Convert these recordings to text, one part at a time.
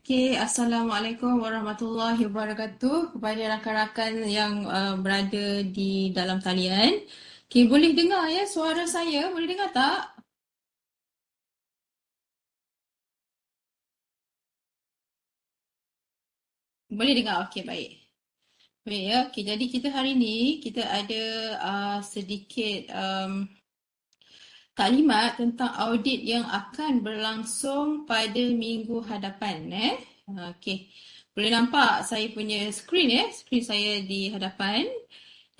Assalamualaikum warahmatullahi wabarakatuh kepada rakan-rakan yang berada di dalam talian. Boleh dengar ya suara saya? Boleh dengar tak? Boleh dengar. Okey, baik. Baik ya. Jadi kita hari ini kita ada sedikit taklimat tentang audit yang akan berlangsung pada minggu hadapan. Okey. Boleh nampak saya punya skrin ya? Skrin saya di hadapan.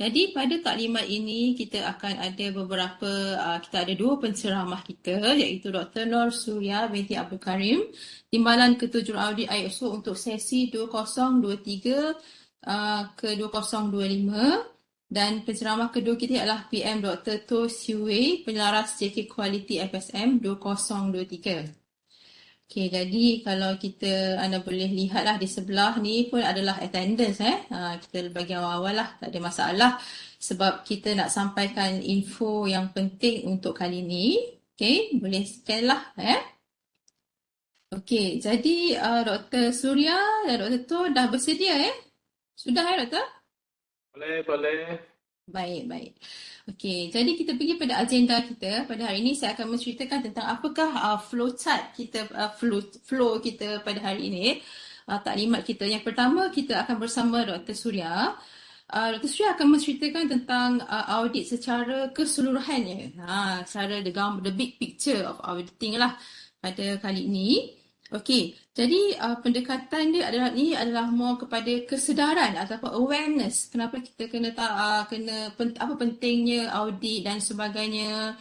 Jadi pada taklimat ini kita akan ada beberapa, kita ada dua penceramah kita iaitu Dr. Nur Suria binti Abdul Karim, Timbalan Ketua Audit ISO untuk sesi 2023 ke 2025 dan penceramah kedua kita adalah PM Dr. To Siu Wei, Penyelaras JK Quality FSM 2023. Jadi kalau anda boleh lihatlah di sebelah ni pun adalah attendance kita bagi awal-awal lah, tak ada masalah sebab kita nak sampaikan info yang penting untuk kali ni. Boleh scan lah jadi Dr. Surya dan Dr. To dah bersedia Sudah Dr.? Boleh, boleh. Baik, baik. Jadi kita pergi pada agenda kita. Pada hari ini saya akan menceritakan tentang apakah flowchart kita, flow kita pada hari ini, taklimat kita. Yang pertama, kita akan bersama Dr. Surya. Dr. Surya akan menceritakan tentang audit secara keseluruhannya. Secara the big picture of auditing lah pada kali ini. Jadi pendekatan dia adalah more kepada kesedaran ataupun awareness. Kenapa kita apa pentingnya audit dan sebagainya.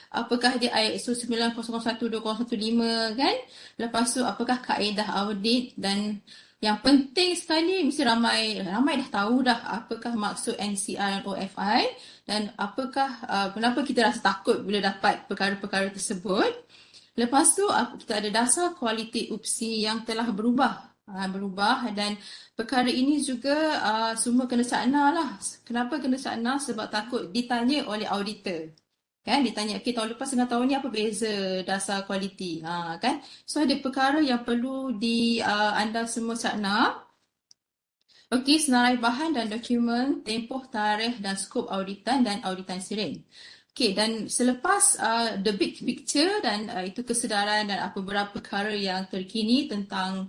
Apakah dia ISO 9001-2015 kan? Lepas tu apakah kaedah audit dan yang penting sekali mesti ramai dah tahu dah apakah maksud NCR dan OFI dan apakah kenapa kita rasa takut bila dapat perkara-perkara tersebut. Lepas tu kita ada dasar kualiti UPSI yang telah berubah dan perkara ini juga semua kena cakna lah. Kenapa kena cakna? Sebab takut ditanya oleh auditor. Ditanya, tahun lepas dengan tahun ni apa beza dasar kualiti? Kan? So ada perkara yang perlu anda semua cakna. Senarai bahan dan dokumen, tempoh, tarikh dan skop auditan dan auditan siring. Dan selepas the big picture dan itu kesedaran dan beberapa perkara yang terkini tentang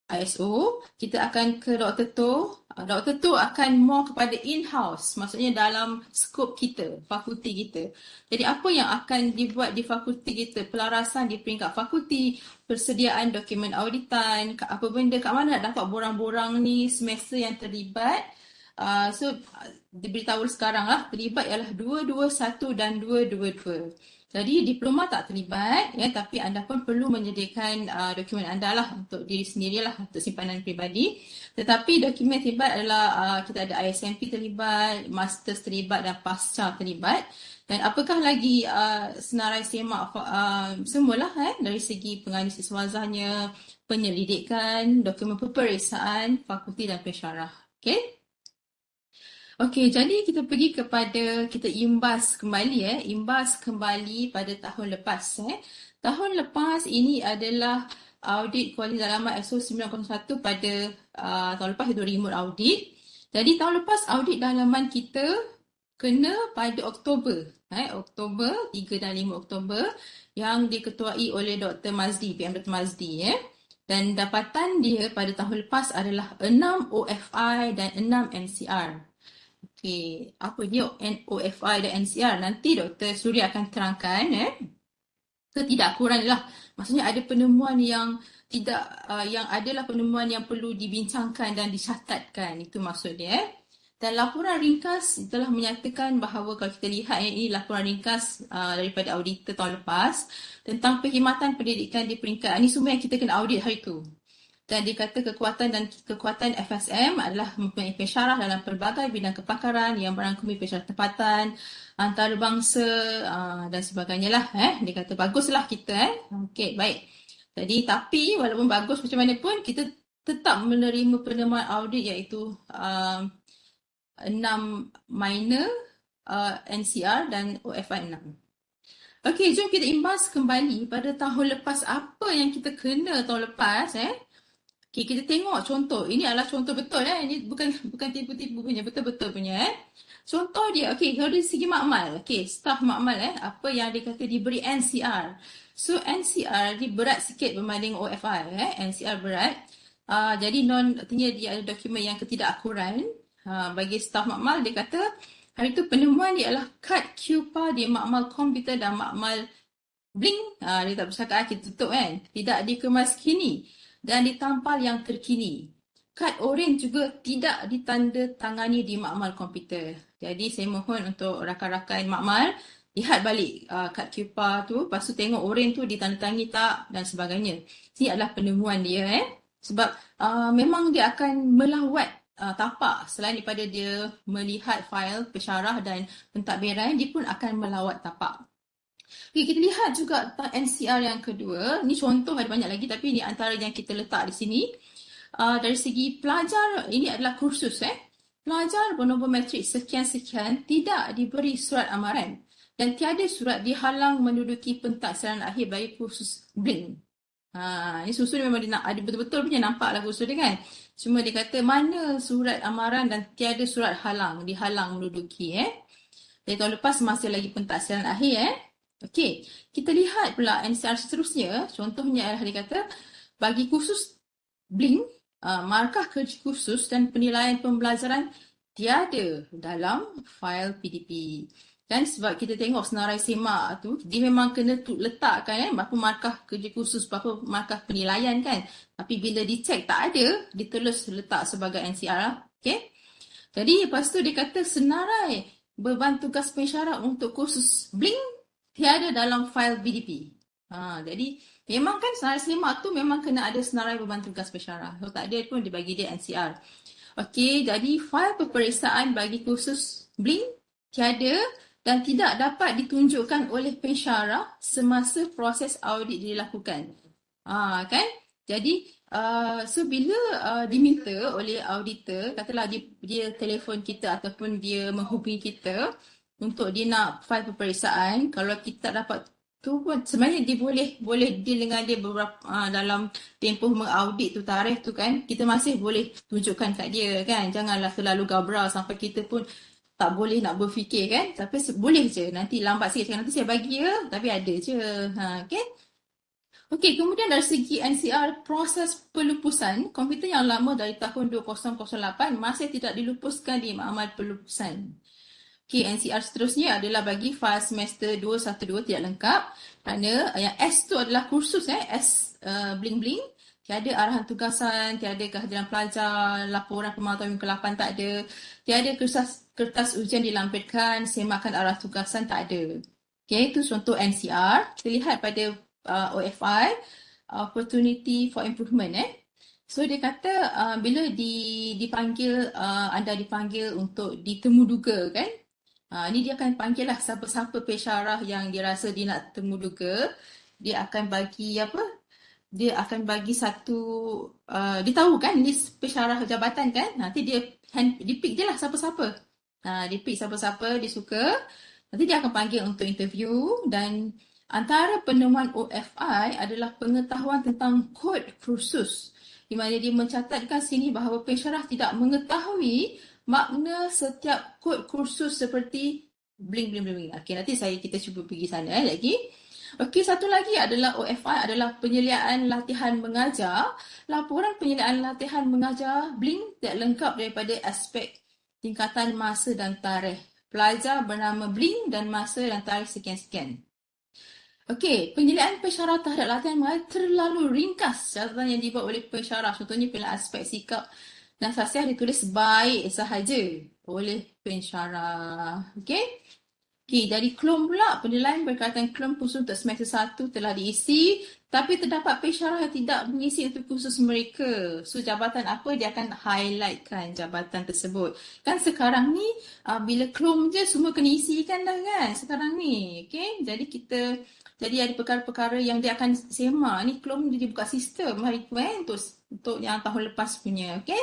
ISO, kita akan ke Dr. To. Dr. To akan more kepada in-house, maksudnya dalam skop kita, fakulti kita. Jadi apa yang akan dibuat di fakulti kita, pelarasan di peringkat fakulti, persediaan dokumen auditan, apa benda, kat mana nak dapat borang-borang ni, semester yang terlibat. Diberitahu sekarang lah, terlibat ialah 221 dan 222. Jadi diploma tak terlibat tapi anda pun perlu menyediakan dokumen anda lah untuk diri sendiri lah, untuk simpanan peribadi. Tetapi dokumen terlibat adalah kita ada ISMP terlibat, Masters terlibat dan Pasca terlibat. Dan apakah lagi senarai semak semualah dari segi penganalisis wazahnya, penyelidikan, dokumen peperiksaan, fakulti dan pensyarah. Jadi kita pergi kita imbas kembali pada tahun lepas. Tahun lepas ini adalah audit kualiti dalaman ISO 901 pada tahun lepas itu remote audit. Jadi tahun lepas audit dalaman kita kena pada Oktober. Oktober, 3 dan 5 Oktober yang diketuai oleh Dr. Mazdi, PM Dr. Mazdi. Dan dapatan dia pada tahun lepas adalah 6 OFI dan 6 NCR. Apa dia OFI dan NCR? Nanti Dr. Surya akan terangkan ketidakkurannya lah. Maksudnya ada penemuan yang yang adalah penemuan yang perlu dibincangkan dan dicatatkan. Itu maksudnya. Dan laporan ringkas telah menyatakan bahawa kalau kita lihat ini laporan ringkas daripada auditor tahun lepas tentang perkhidmatan pendidikan di peringkat. Ini semua yang kita kena audit hari itu. Dan dikata kekuatan FSM adalah mempunyai pensyarah dalam pelbagai bidang kepakaran yang merangkumi pensyarah tempatan, antarabangsa dan sebagainya lah. Dia kata baguslah kita. Baik. Jadi tapi walaupun bagus macam mana pun kita tetap menerima penemuan audit iaitu 6 minor NCR dan OFI 6. Okey, jom kita imbas kembali pada tahun lepas. Apa yang kita kena tahun lepas Okey, kita tengok contoh. Ini adalah contoh betul Ini bukan tipu-tipu punya, betul-betul punya Contoh dia, okey, dari segi makmal. Okey, staf makmal apa yang dia kata diberi NCR. So NCR dia berat sikit berbanding OFI NCR berat. Jadi artinya dia ada dokumen yang ketidakakuran. Bagi staf makmal dia kata hari itu penemuan dia adalah kad QPA di makmal komputer dan makmal Bling, dia tak bercakap, kita tutup Tidak dikemas kini dan ditampal yang terkini. Kad oren juga tidak ditandatangani di makmal komputer. Jadi saya mohon untuk rakan-rakan makmal, lihat balik kad QPA tu, lepas tu tengok oren tu ditandatangani tak dan sebagainya. Ini adalah penemuan dia Sebab memang dia akan melawat tapak. Selain daripada dia melihat fail pensyarah dan pentadbiran, dia pun akan melawat tapak. Okay, kita lihat juga tentang NCR yang kedua. Ini contoh, ada banyak lagi tapi ini antara yang kita letak di sini. Dari segi pelajar, ini adalah kursus Pelajar bernombor matrik sekian-sekian tidak diberi surat amaran dan tiada surat dihalang menduduki pentaksiran akhir bagi kursus BLINK. Ini susun memang dia ada betul-betul punya nampaklah kursus dia kan. Cuma dia kata mana surat amaran dan tiada surat dihalang menduduki Dari tahun lepas masih lagi pentaksiran akhir Okey, kita lihat pula NCR seterusnya. Contohnya adalah dia kata bagi kursus BLINK, markah kerja kursus dan penilaian pembelajaran tiada dalam fail PDP. Dan sebab kita tengok senarai semak tu, dia memang kena letakkan berapa markah kerja kursus, berapa markah penilaian kan. Tapi bila dicek tak ada, dia terus letak sebagai NCR. Okey. Jadi lepas tu dia kata senarai beban tugas pensyarah untuk kursus BLINK tiada dalam fail BDP. Jadi memang kan senarai semak tu memang kena ada senarai beban tugas pensyarah. Kalau tak ada pun dia bagi dia NCR. Okey, jadi fail peperiksaan bagi kursus BLINK tiada dan tidak dapat ditunjukkan oleh pensyarah semasa proses audit dilakukan. Kan? Jadi so bila diminta oleh auditor, katalah dia telefon kita ataupun dia menghubungi kita untuk dia nak file peperiksaan, kalau kita dapat tu pun sebenarnya dia boleh deal dengan dia beberapa dalam tempoh mengaudit tu, tarikh tu kan, kita masih boleh tunjukkan kat dia kan. Janganlah terlalu gabra sampai kita pun tak boleh nak berfikir kan. Tapi boleh je, nanti lambat sikit nanti saya bagi tapi ada je. Okay. Okey, kemudian dari segi NCR, proses pelupusan komputer yang lama dari tahun 2008 masih tidak dilupuskan di makmal pelupusan. Okey, NCR seterusnya adalah bagi fail semester 212 tidak lengkap kerana yang S tu adalah kursus S BLINK. Tiada arahan tugasan, tiada kehadiran pelajar, laporan pemantauan ke-8 tak ada, tiada kertas ujian dilampirkan, semakan arah tugasan tak ada. Okey, itu contoh NCR. Kita lihat pada OFI, Opportunity for Improvement So dia kata bila dipanggil, anda dipanggil untuk ditemuduga kan. Ni dia akan panggil lah siapa-siapa pensyarah yang dia rasa dia nak temuduga. Dia akan bagi dia akan bagi satu, dia tahu kan list pensyarah jabatan kan. Nanti dia pick je lah siapa-siapa. Dia pick siapa-siapa dia suka. Nanti dia akan panggil untuk interview dan antara penemuan OFI adalah pengetahuan tentang kod kursus di mana dia mencatatkan sini bahawa pensyarah tidak mengetahui makna setiap kod kursus seperti BLINK. Okey, nanti kita cuba pergi sana lagi. Okey, satu lagi adalah OFI adalah penyeliaan latihan mengajar. Laporan penyeliaan latihan mengajar BLINK tidak lengkap daripada aspek tingkatan masa dan tarikh. Pelajar bernama BLINK dan masa dan tarikh sekian-sekian. Okey, penyeliaan pensyarah terhadap latihan mengajar terlalu ringkas. Catatan yang dibuat oleh pensyarah, contohnya pada aspek sikap dan sasiah ditulis baik sahaja oleh pensyarah. Okey. Okey, dari KLOM pula, penilaian berkaitan KLOM khusus untuk semester 1 telah diisi, tapi terdapat pensyarah yang tidak mengisi untuk khusus mereka. So, jabatan apa dia akan highlightkan jabatan tersebut. Kan sekarang ni, bila KLOM je semua kena isi kan dah kan sekarang ni. Okey, jadi ada perkara-perkara yang dia akan semak. Ni KLOM dia buka sistem hari tu untuk yang tahun lepas punya. Okey.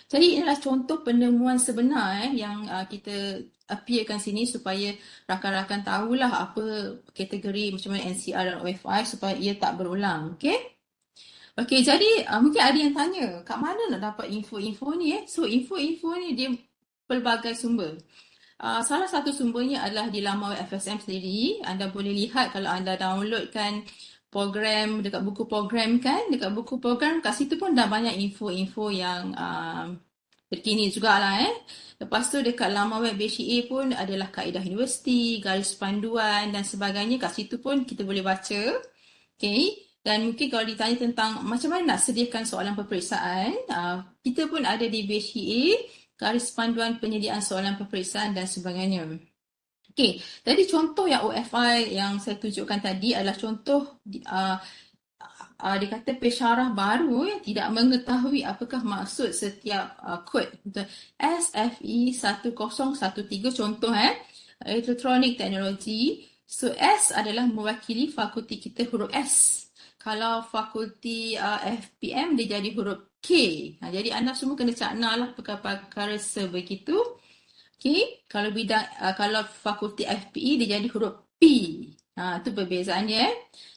Jadi inilah contoh penemuan sebenar yang kita appearkan sini supaya rakan-rakan tahulah apa kategori macam mana NCR dan OFI supaya ia tak berulang. Okay? Okay, jadi mungkin ada yang tanya, kat mana nak dapat info-info ni So, info-info ni dia pelbagai sumber. Salah satu sumbernya adalah di laman web FSM sendiri. Anda boleh lihat kalau anda downloadkan program dekat buku program kan, dekat buku program kat situ pun dah banyak info-info yang terkini jugalah Lepas tu dekat laman web BCA pun adalah kaedah universiti, garis panduan dan sebagainya. Kat situ pun kita boleh baca. Okay. Dan mungkin kalau ditanya tentang macam mana nak sediakan soalan peperiksaan, kita pun ada di BCA, garis panduan penyediaan soalan peperiksaan dan sebagainya. Okey, jadi contoh yang OFI yang saya tunjukkan tadi adalah contoh dia kata pensyarah baru yang tidak mengetahui apakah maksud setiap kod. SFE 1013 contoh Electronic Technology. So S adalah mewakili fakulti kita huruf S. Kalau fakulti FPM dia jadi huruf K. Jadi anda semua kena cakna lah perkara sebegitu. Okay, kalau bidang kalau fakulti FPE dia jadi huruf P. Itu perbezaannya.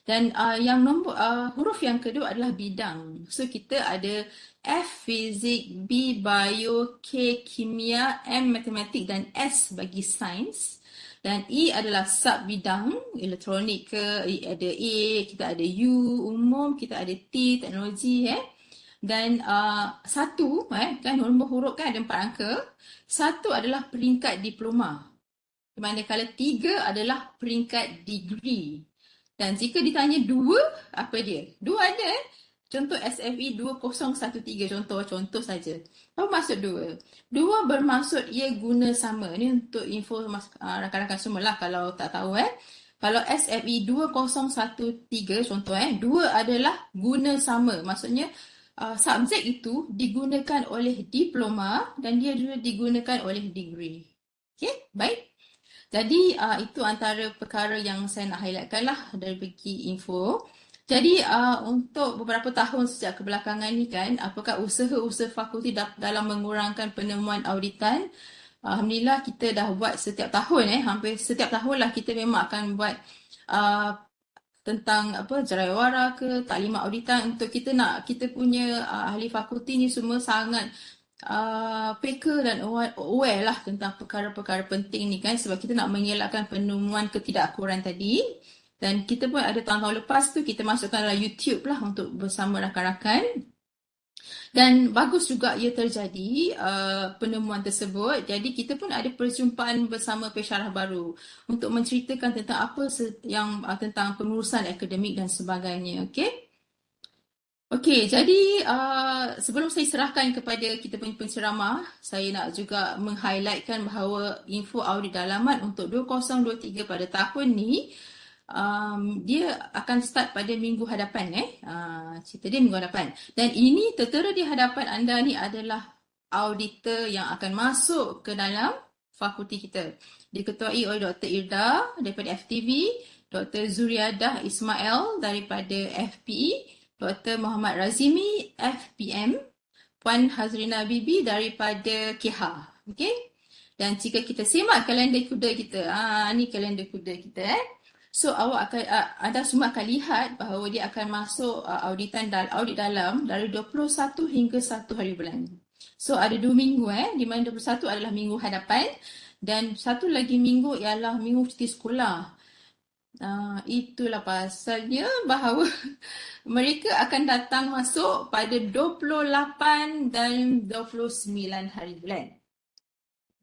Dan yang nombor huruf yang kedua adalah bidang. So kita ada F fizik, B bio, K kimia, M matematik dan S bagi sains. Dan E adalah sub bidang, elektronik ke, ada A, kita ada U, umum, kita ada T, teknologi Dan satu kan nombor huruf kan ada 4 angka. Satu adalah peringkat diploma. Manakala 3 adalah peringkat degree. Dan jika ditanya 2, apa dia? 2 ada Contoh SFE 2013, contoh saja. Apa maksud 2? 2 bermaksud ia guna sama. Ini untuk info rakan-rakan semua lah kalau tak tahu Kalau SFE 2013 contoh 2 adalah guna sama. Maksudnya subjek itu digunakan oleh diploma dan dia juga digunakan oleh degree. Okay, baik. Jadi itu antara perkara yang saya nak highlightkan lah dari segi info. Jadi untuk beberapa tahun sejak kebelakangan ni kan, apakah usaha-usaha fakulti dalam mengurangkan penemuan auditan? Alhamdulillah kita dah buat setiap tahun hampir setiap tahun lah kita memang akan buat tentang jarayawara ke taklimat auditan untuk kita punya ahli fakulti ni semua sangat peka dan aware lah tentang perkara-perkara penting ni kan sebab kita nak mengelakkan penemuan ketidakakuran tadi. Dan kita pun ada tahun-tahun lepas tu kita masukkan dalam YouTube lah untuk bersama rakan-rakan. Dan bagus juga ia terjadi penemuan tersebut. Jadi kita pun ada perjumpaan bersama pensyarah baru untuk menceritakan tentang apa yang tentang pengurusan akademik dan sebagainya. Okey. Okey, jadi sebelum saya serahkan kepada kita punya penceramah, saya nak juga meng-highlightkan bahawa info audit dalaman untuk 2023 pada tahun ni dia akan start pada minggu hadapan cerita dia minggu hadapan. Dan ini tertera di hadapan anda ni adalah auditor yang akan masuk ke dalam fakulti kita. Diketuai oleh Dr. Irda daripada FTV, Dr. Zuriadah Ismail daripada FPE, Dr. Muhammad Razimi FPM, Puan Hazrina Bibi daripada KH. Okey? Dan jika kita simak kalender kuda kita, ni kalender kuda kita So anda semua akan lihat bahawa dia akan masuk audit dalam dari 21 hingga 1 hari bulan. So ada 2 minggu di mana 21 adalah minggu hadapan dan satu lagi minggu ialah minggu cuti sekolah. Itulah pasalnya bahawa mereka akan datang masuk pada 28 dan 29 hari bulan.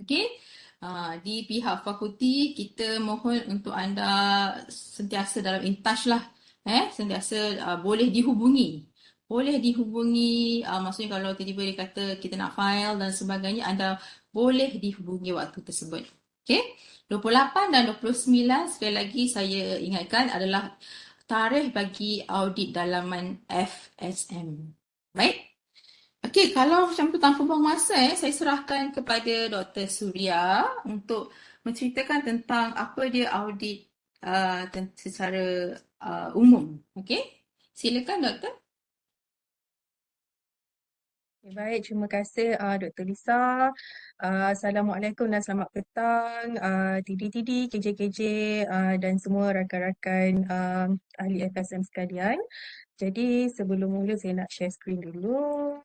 Okey? Di pihak fakulti kita mohon untuk anda sentiasa dalam in touch lah sentiasa boleh dihubungi maksudnya kalau tiba-tiba dia kata kita nak file dan sebagainya anda boleh dihubungi waktu tersebut. Okey, 28 dan 29 sekali lagi saya ingatkan adalah tarikh bagi audit dalaman FSM. Baik. Okey, kalau macam tu tanpa buang masa saya serahkan kepada Dr. Suria untuk menceritakan tentang apa dia audit secara umum. Okey, silakan Doktor. Baik, terima kasih Dr. Lisa. Assalamualaikum dan selamat petang Tidi-tidi, KJ-KJ dan semua rakan-rakan ahli FSM sekalian. Jadi sebelum mula saya nak share screen dulu.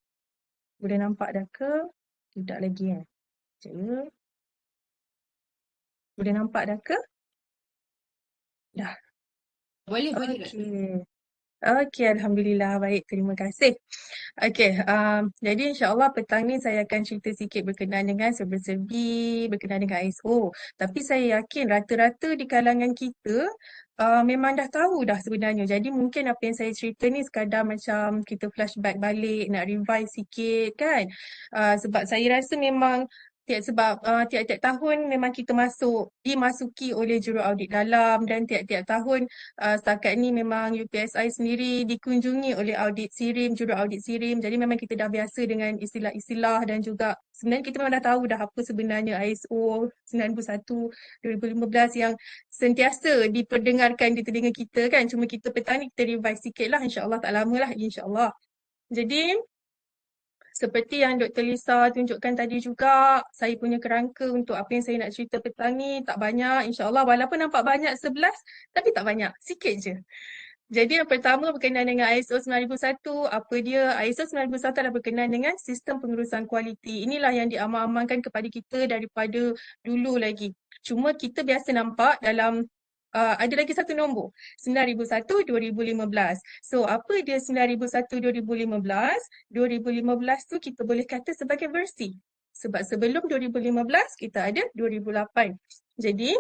Boleh nampak dah ke? Tidak lagi kan? Sekejap. Boleh nampak dah ke? Dah. Boleh, Dr. Okey. Okey, Alhamdulillah. Baik, terima kasih. Okey, jadi insyaAllah petang ni saya akan cerita sikit berkenaan dengan serba-serbi, berkenaan dengan ISO. Tapi saya yakin rata-rata di kalangan kita memang dah tahu dah sebenarnya. Jadi mungkin apa yang saya cerita ni sekadar macam kita flashback balik, nak revise sikit kan. Sebab saya rasa memang tiap-tiap tahun memang kita dimasuki oleh juru audit dalam dan tiap-tiap tahun setakat ni memang UPSI sendiri dikunjungi oleh juru audit SIRIM. Jadi memang kita dah biasa dengan istilah-istilah dan juga sebenarnya kita memang dah tahu dah apa sebenarnya ISO 91 2015 yang sentiasa diperdengarkan di telinga kita kan. Cuma kita petang ni kita revise sikit lah, insyaAllah tak lama lah, insyaAllah. Jadi seperti yang Dr. Lisa tunjukkan tadi juga, saya punya kerangka untuk apa yang saya nak cerita petang ni tak banyak, insyaAllah. Walaupun nampak banyak 11, tapi tak banyak, sikit je. Jadi yang pertama berkenaan dengan ISO 9001, apa dia? ISO 9001 adalah berkenaan dengan sistem pengurusan kualiti. Inilah yang diamal-amalkan kepada kita daripada dulu lagi. Cuma kita biasa nampak dalam ada lagi satu nombor, 9001 2015. So apa dia 9001 2015? 2015 tu kita boleh kata sebagai versi. Sebab sebelum 2015 kita ada 2008. Jadi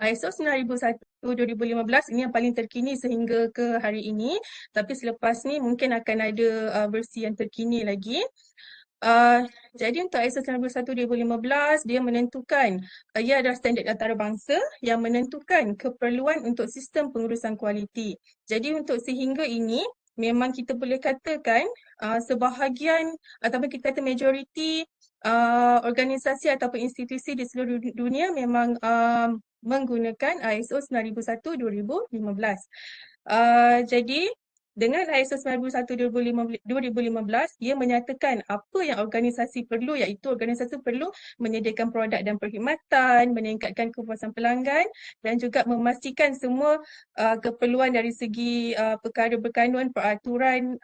ISO 9001 2015 ini yang paling terkini sehingga ke hari ini. Tapi selepas ni mungkin akan ada versi yang terkini lagi. Jadi untuk ISO 91 2015 dia menentukan ia adalah standard antarabangsa yang menentukan keperluan untuk sistem pengurusan kualiti. Jadi untuk sehingga ini memang kita boleh katakan sebahagian ataupun kita kata majoriti organisasi ataupun institusi di seluruh dunia memang menggunakan ISO 9001 2015. Jadi dengan ISO 91 2015, dia menyatakan apa yang organisasi perlu, iaitu organisasi perlu menyediakan produk dan perkhidmatan, meningkatkan kepuasan pelanggan dan juga memastikan semua keperluan dari segi perkara berkandungan, peraturan,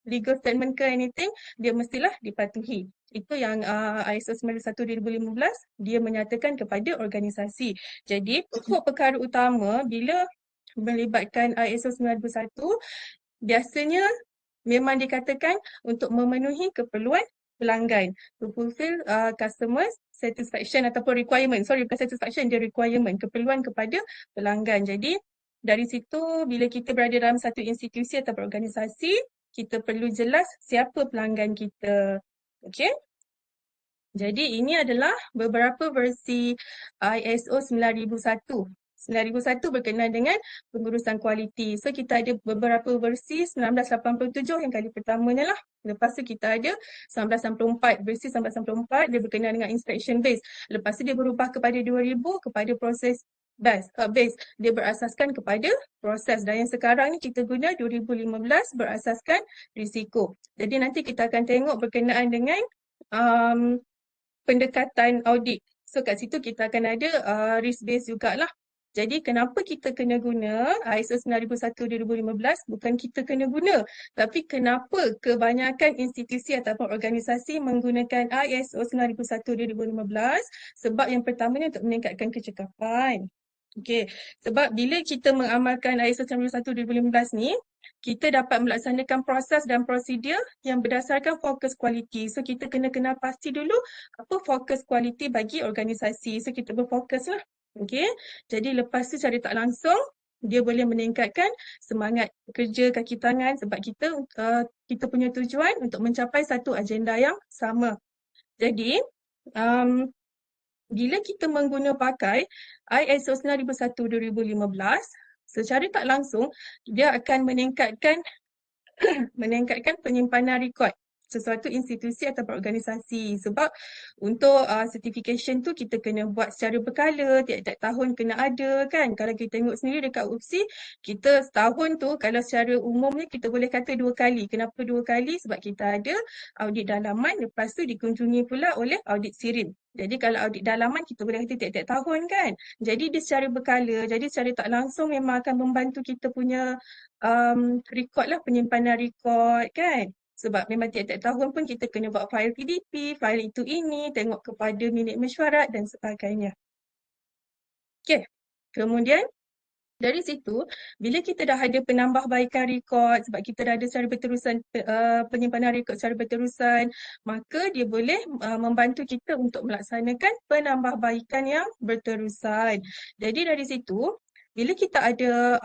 legal statement ke anything, dia mestilah dipatuhi. Itu yang ISO 91 2015 dia menyatakan kepada organisasi. Jadi pokok perkara utama bila melibatkan ISO 91 biasanya memang dikatakan untuk memenuhi keperluan pelanggan, to fulfill customer satisfaction ataupun requirement. Sorry, bukan satisfaction, dia requirement, keperluan kepada pelanggan. Jadi dari situ bila kita berada dalam satu institusi atau organisasi, kita perlu jelas siapa pelanggan kita. Okey? Jadi ini adalah beberapa versi ISO 9001. 9001 berkenaan dengan pengurusan kualiti. So kita ada beberapa versi 1987 yang kali pertamanya lah. Lepas tu kita ada 1994. Versi 1994 dia berkenaan dengan inspection base. Lepas tu dia berubah kepada 2000 kepada proses base. Dia berasaskan kepada proses. Dan yang sekarang ni kita guna 2015 berasaskan risiko. Jadi nanti kita akan tengok berkenaan dengan pendekatan audit. So kat situ kita akan ada risk base jugalah. Jadi kenapa kita kena guna ISO 9001 2015? Bukan kita kena guna, tapi kenapa kebanyakan institusi ataupun organisasi menggunakan ISO 9001 2015? Sebab yang pertamanya untuk meningkatkan kecekapan. Okey, sebab bila kita mengamalkan ISO 91 2015 ni, kita dapat melaksanakan proses dan prosedur yang berdasarkan fokus kualiti. So kita kena kenal pasti dulu apa fokus kualiti bagi organisasi. So kita berfokus lah. Okey, jadi lepas tu secara tak langsung dia boleh meningkatkan semangat kerja kaki tangan sebab kita punya tujuan untuk mencapai satu agenda yang sama. Jadi bila kita pakai ISO 9001 2015, secara tak langsung dia akan meningkatkan penyimpanan rekod. sesuatu institusi atau organisasi. Sebab untuk certification tu kita kena buat secara berkala, tiap-tiap tahun kena ada kan. Kalau kita tengok sendiri dekat UPSI, kita setahun tu kalau secara umumnya kita boleh kata 2 kali. Kenapa 2 kali? Sebab kita ada audit dalaman, lepas tu dikunjungi pula oleh audit sirim. Jadi kalau audit dalaman kita boleh kata tiap-tiap tahun kan. Jadi dia secara berkala, jadi secara tak langsung memang akan membantu kita punya rekod lah, penyimpanan rekod kan. Sebab memang tiap-tiap tahun pun kita kena buat file PDP, file itu ini, tengok kepada minit mesyuarat dan sebagainya. Okey, kemudian dari situ, bila kita dah ada penambahbaikan rekod, sebab kita dah ada secara berterusan penyimpanan rekod secara berterusan, maka dia boleh membantu kita untuk melaksanakan penambahbaikan yang berterusan. Jadi dari situ, bila kita ada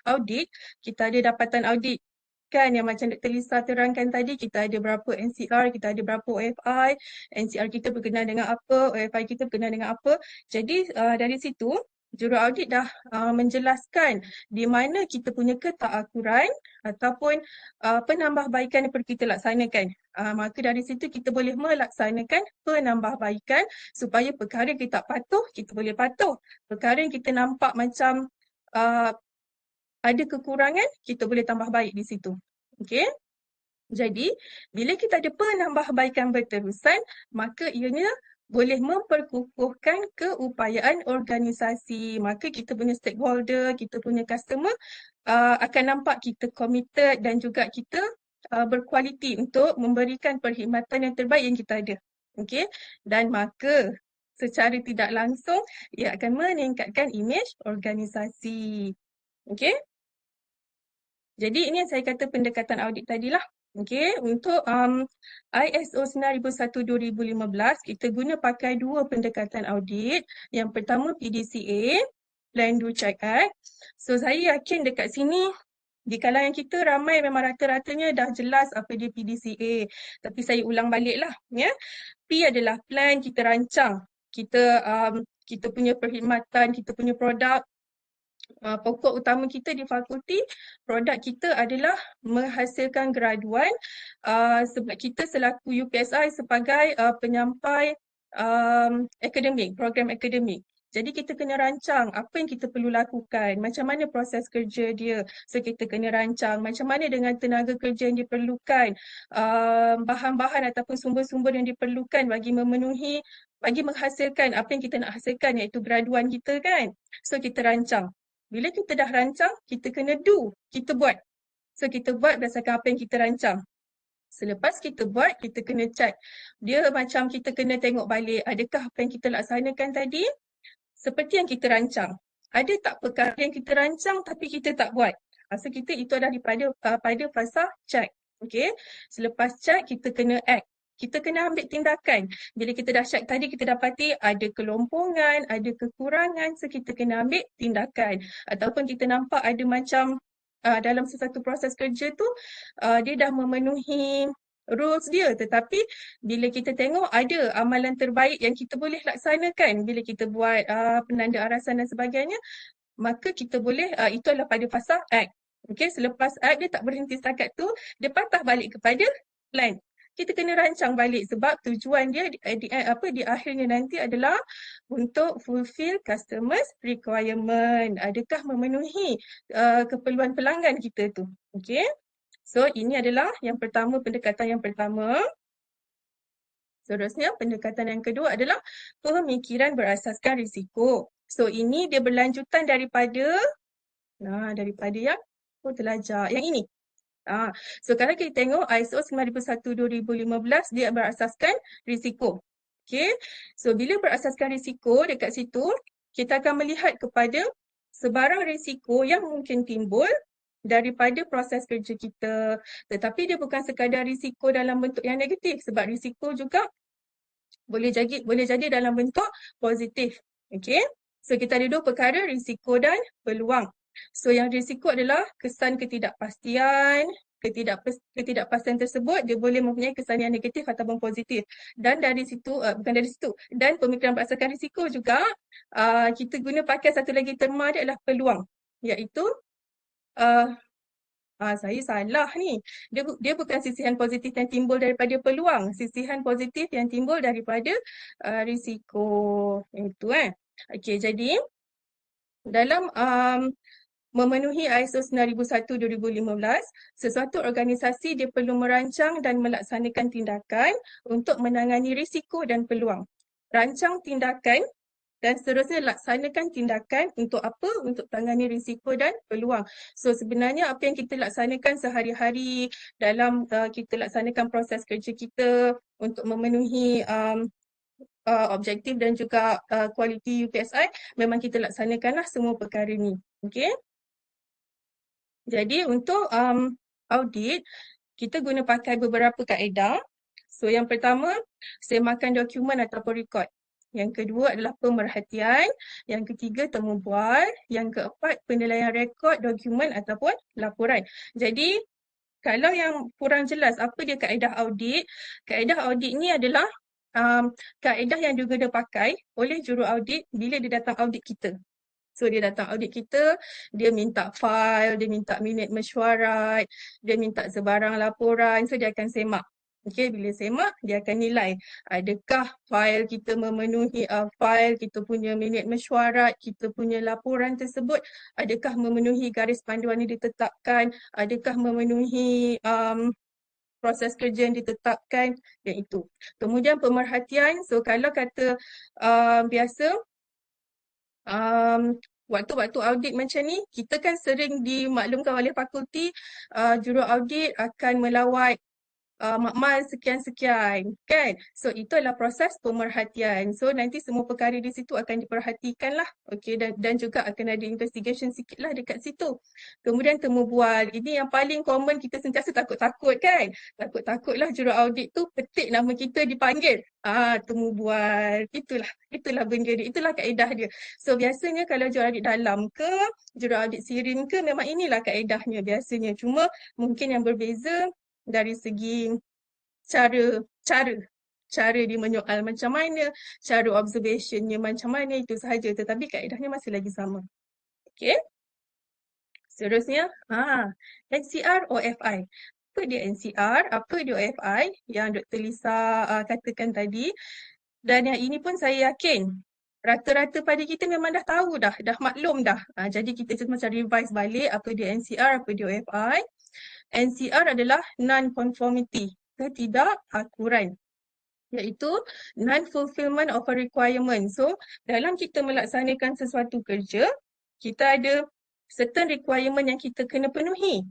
audit, kita ada dapatan audit kan yang macam Dr. Lisa terangkan tadi, kita ada berapa NCR, kita ada berapa OFI, NCR kita berkenaan dengan apa, OFI kita berkenaan dengan apa. Jadi dari situ, juraaudit dah menjelaskan di mana kita punya ketakuran ataupun penambahbaikan yang perlu kita laksanakan. Maka dari situ kita boleh melaksanakan penambahbaikan supaya perkara yang kita tak patuh, kita boleh patuh. Perkara yang kita nampak macam ada kekurangan, kita boleh tambah baik di situ. Okey? Jadi, bila kita ada penambahbaikan berterusan, maka ianya boleh memperkukuhkan keupayaan organisasi. Maka kita punya stakeholder, kita punya customer akan nampak kita committed dan juga kita berkualiti untuk memberikan perkhidmatan yang terbaik yang kita ada. Okey? Dan maka secara tidak langsung ia akan meningkatkan imej organisasi. Okey? Jadi ini yang saya kata pendekatan audit tadilah. Okey, untuk ISO 9001:2015 kita guna pakai 2 pendekatan audit. Yang pertama PDCA, Plan Do Check Act. So saya yakin dekat sini di kalangan kita ramai memang rata-ratanya dah jelas apa dia PDCA. Tapi saya ulang baliklah ya. P adalah plan, kita rancang. Kita punya perkhidmatan, kita punya produk. Pokok utama kita di fakulti, produk kita adalah menghasilkan graduan sebab kita selaku UPSI sebagai penyampai akademik, program akademik. Jadi kita kena rancang apa yang kita perlu lakukan, macam mana proses kerja dia. So kita kena rancang macam mana dengan tenaga kerja yang diperlukan, bahan-bahan ataupun sumber-sumber yang diperlukan bagi memenuhi, bagi menghasilkan apa yang kita nak hasilkan iaitu graduan kita kan. So kita rancang. Bila kita dah rancang, kita kena do, kita buat. So kita buat berdasarkan apa yang kita rancang. Selepas kita buat, kita kena check. Dia macam kita kena tengok balik, adakah apa yang kita laksanakan tadi seperti yang kita rancang. Ada tak perkara yang kita rancang tapi kita tak buat. So kita itu adalah pada fasa check. Okay? Selepas check, kita kena act. Kita kena ambil tindakan. Bila kita dah check tadi, kita dapati ada kelompongan, ada kekurangan, so kita kena ambil tindakan. Ataupun kita nampak ada macam dalam sesuatu proses kerja tu, dia dah memenuhi rules dia. Tetapi bila kita tengok ada amalan terbaik yang kita boleh laksanakan bila kita buat penanda arasan dan sebagainya, maka kita boleh, itu adalah pada fasa act. Okay, selepas act dia tak berhenti setakat tu, dia patah balik kepada plan. Kita kena rancang balik sebab tujuan dia di akhirnya nanti adalah untuk fulfill customers requirement. Adakah memenuhi keperluan pelanggan kita tu. Okay. So ini adalah yang pertama, pendekatan yang pertama. Seterusnya pendekatan yang kedua adalah pemikiran berasaskan risiko. So ini dia berlanjutan daripada yang terlajak. Yang ini. So kalau kita tengok ISO 9001:2015 dia berasaskan risiko. Okay. So bila berasaskan risiko dekat situ, kita akan melihat kepada sebarang risiko yang mungkin timbul daripada proses kerja kita. Tetapi dia bukan sekadar risiko dalam bentuk yang negatif sebab risiko juga boleh jadi dalam bentuk positif. Okay. So kita ada 2 perkara, risiko dan peluang. So yang risiko adalah kesan ketidakpastian. Ketidakpastian tersebut dia boleh mempunyai kesan yang negatif ataupun positif. Dan dari situ, dan pemikiran berdasarkan risiko juga kita guna pakai satu lagi terma dia adalah peluang. Iaitu Saya salah ni. Dia bukan sisihan positif yang timbul daripada peluang. Sisihan positif yang timbul daripada risiko. Itu Okey, jadi dalam memenuhi ISO 9001/2015, sesuatu organisasi dia perlu merancang dan melaksanakan tindakan untuk menangani risiko dan peluang. Rancang tindakan dan seterusnya laksanakan tindakan untuk apa? Untuk tangani risiko dan peluang. So sebenarnya apa yang kita laksanakan sehari-hari dalam kita laksanakan proses kerja kita untuk memenuhi objektif dan juga kualiti UPSI, memang kita laksanakanlah semua perkara ni. Okey? Jadi untuk audit, kita guna pakai beberapa kaedah. So yang pertama, semakan dokumen ataupun rekod. Yang kedua adalah pemerhatian. Yang ketiga, temu bual. Yang keempat, penilaian rekod, dokumen ataupun laporan. Jadi kalau yang kurang jelas apa dia kaedah audit ni adalah kaedah yang juga dipakai oleh juru audit bila dia datang audit kita. So dia datang audit kita, dia minta file, dia minta minit mesyuarat, dia minta sebarang laporan, so dia akan semak. Okey, bila semak, dia akan nilai adakah file kita memenuhi file kita punya minit mesyuarat, kita punya laporan tersebut, adakah memenuhi garis panduan yang ditetapkan, adakah memenuhi proses kerja yang ditetapkan, yang itu. Kemudian pemerhatian, so kalau kata biasa, waktu-waktu audit macam ni, kita kan sering dimaklumkan oleh fakulti, juru audit akan melawat makmal sekian-sekian, kan? So itu adalah proses pemerhatian. So nanti semua perkara di situ akan diperhatikan lah. Okay, dan juga akan ada investigation sikit lah dekat situ. Kemudian temu bual. Ini yang paling common, kita sentiasa takut-takut kan? Takut-takut lah juru audit tu petik nama kita dipanggil. Temu bual. Itulah benda dia. Itulah kaedah dia. So biasanya kalau juru audit dalam ke, juru audit sirim ke, memang inilah kaedahnya biasanya. Cuma mungkin yang berbeza dari segi cara dia menyoal macam mana, cara observationnya macam mana, itu sahaja. Tetapi kaedahnya masih lagi sama. Okey. Seterusnya, NCR OFI. Apa dia NCR? Apa dia OFI? Yang Dr. Lisa katakan tadi. Dan yang ini pun saya yakin rata-rata pada kita memang dah tahu dah maklum dah. Jadi kita just macam revise balik apa dia NCR, apa dia OFI. NCR adalah non-conformity, ketidakakuran, iaitu non-fulfillment of a requirement. So, dalam kita melaksanakan sesuatu kerja, kita ada certain requirement yang kita kena penuhi.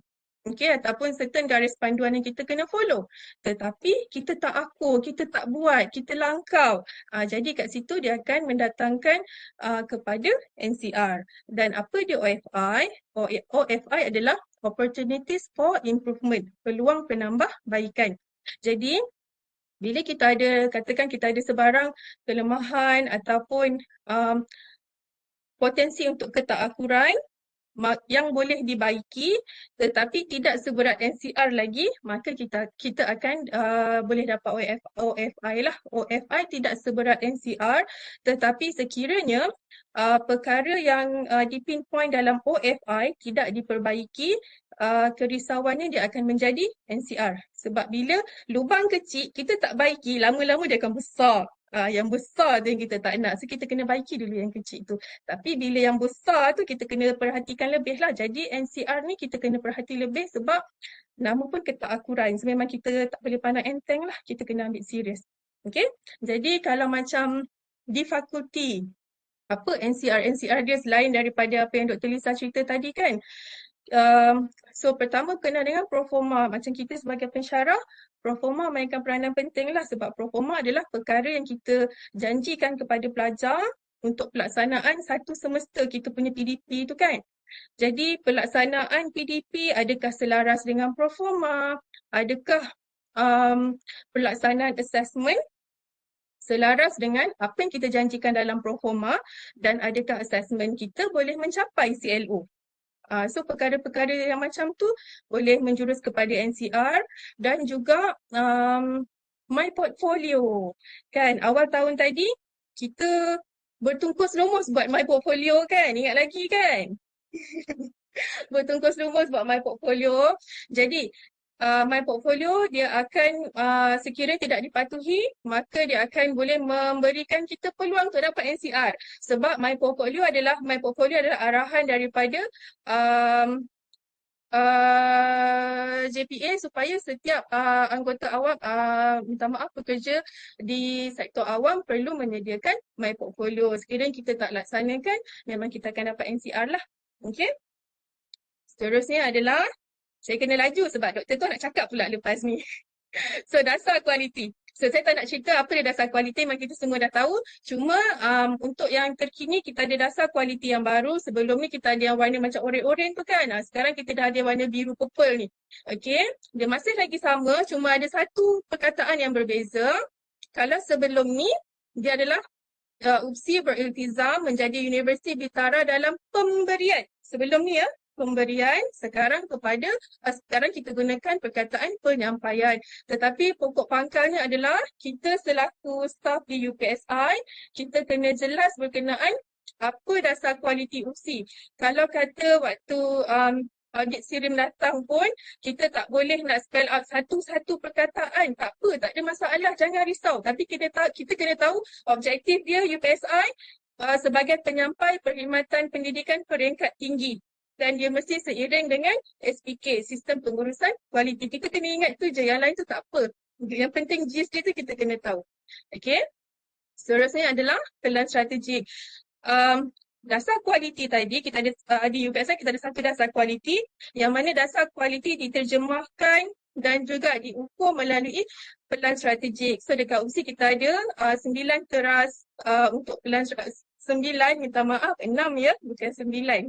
Okey, ataupun certain garis panduan yang kita kena follow. Tetapi kita tak akur, kita tak buat, kita langkau. Jadi kat situ dia akan mendatangkan kepada NCR. Dan apa dia OFI? OFI adalah opportunities for improvement, peluang penambahbaikan. Jadi bila kita ada, katakan kita ada sebarang kelemahan ataupun potensi untuk ketakuran yang boleh dibaiki tetapi tidak seberat NCR lagi, maka kita akan boleh dapat OFI lah. OFI tidak seberat NCR, tetapi sekiranya perkara yang dipinpoint dalam OFI tidak diperbaiki, kerisauannya dia akan menjadi NCR. Sebab bila lubang kecil kita tak baiki, lama-lama dia akan besar. Yang besar tu yang kita tak nak. So kita kena baiki dulu yang kecil tu. Tapi bila yang besar tu kita kena perhatikan lebih lah. Jadi NCR ni kita kena perhati lebih sebab nama pun ketakuran. So memang kita tak boleh pandang enteng lah. Kita kena ambil serius. Okay. Jadi kalau macam di fakulti, apa NCR? NCR dia selain daripada apa yang Dr. Lisa cerita tadi kan. So pertama kena dengan proforma. Macam kita sebagai pensyarah, proforma mainkan peranan penting lah sebab proforma adalah perkara yang kita janjikan kepada pelajar untuk pelaksanaan satu semester kita punya PDP tu kan. Jadi pelaksanaan PDP adakah selaras dengan proforma? Adakah pelaksanaan assessment selaras dengan apa yang kita janjikan dalam proforma dan adakah assessment kita boleh mencapai CLO? So perkara-perkara yang macam tu boleh menjurus kepada NCR dan juga my portfolio. Kan awal tahun tadi kita bertungkus lumus buat my portfolio kan, ingat lagi kan? bertungkus lumus buat My Portfolio. Jadi, My Portfolio dia akan sekiranya tidak dipatuhi, maka dia akan boleh memberikan kita peluang untuk dapat NCR. Sebab My Portfolio adalah arahan daripada um, JPA supaya setiap anggota awam, minta maaf, pekerja di sektor awam perlu menyediakan My Portfolio. Sekiranya kita tak laksanakan, memang kita akan dapat NCR lah. Okey. Seterusnya adalah, saya kena laju sebab doktor tu nak cakap pula lepas ni. So, dasar kualiti. So, saya tak nak cerita apa dia dasar kualiti, memang kita semua dah tahu. Cuma untuk yang terkini, kita ada dasar kualiti yang baru. Sebelum ni kita ada yang warna macam oren-oren tu kan. Sekarang kita dah ada warna biru purple ni. Okay. Dia masih lagi sama, cuma ada satu perkataan yang berbeza. Kalau sebelum ni, dia adalah UPSI beriltizam menjadi Universiti Bitara dalam pemberian. Sebelum ni pemberian, sekarang kita gunakan perkataan penyampaian. Tetapi pokok pangkalnya adalah kita selaku staf di UPSI, kita kena jelas berkenaan apa dasar kualiti UPSI. Kalau kata waktu audit SIRIM datang pun, kita tak boleh nak spell out satu-satu perkataan. Tak apa, tak ada masalah, jangan risau. Tapi kita kena tahu objektif dia UPSI sebagai penyampai perkhidmatan pendidikan peringkat tinggi. Dan dia mesti seiring dengan SPK, Sistem Pengurusan Kualiti. Kita kena ingat tu je, yang lain tu tak apa. Yang penting GIS dia tu kita kena tahu. Okay. Seterusnya adalah pelan strategik. Dasar kualiti tadi, kita ada di UPSI kita ada satu dasar kualiti, yang mana dasar kualiti diterjemahkan dan juga diukur melalui pelan strategik. So dekat UPSI kita ada 9 teras untuk pelan strategik. 9, minta maaf, 6 ya, bukan 9.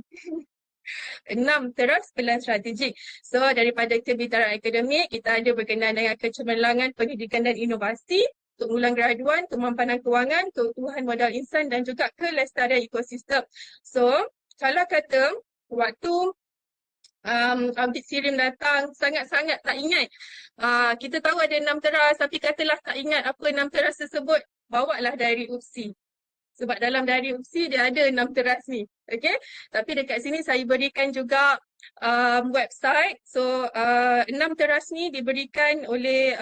6 teras pelan strategik. So daripada kebidaran akademik, kita ada berkenaan dengan kecemerlangan pendidikan dan inovasi, pengulang graduan, kemampanan kewangan, keutuhan modal insan dan juga kelestarian ekosistem. So kalau kata waktu audit SIRIM datang, sangat-sangat tak ingat. Kita tahu ada 6 teras, tapi katalah tak ingat apa 6 teras tersebut, bawalah dari UPSI. Sebab dalam dari UPSI dia ada 6 teras ni. Okay? Tapi dekat sini saya berikan juga website. So 6 teras ni diberikan oleh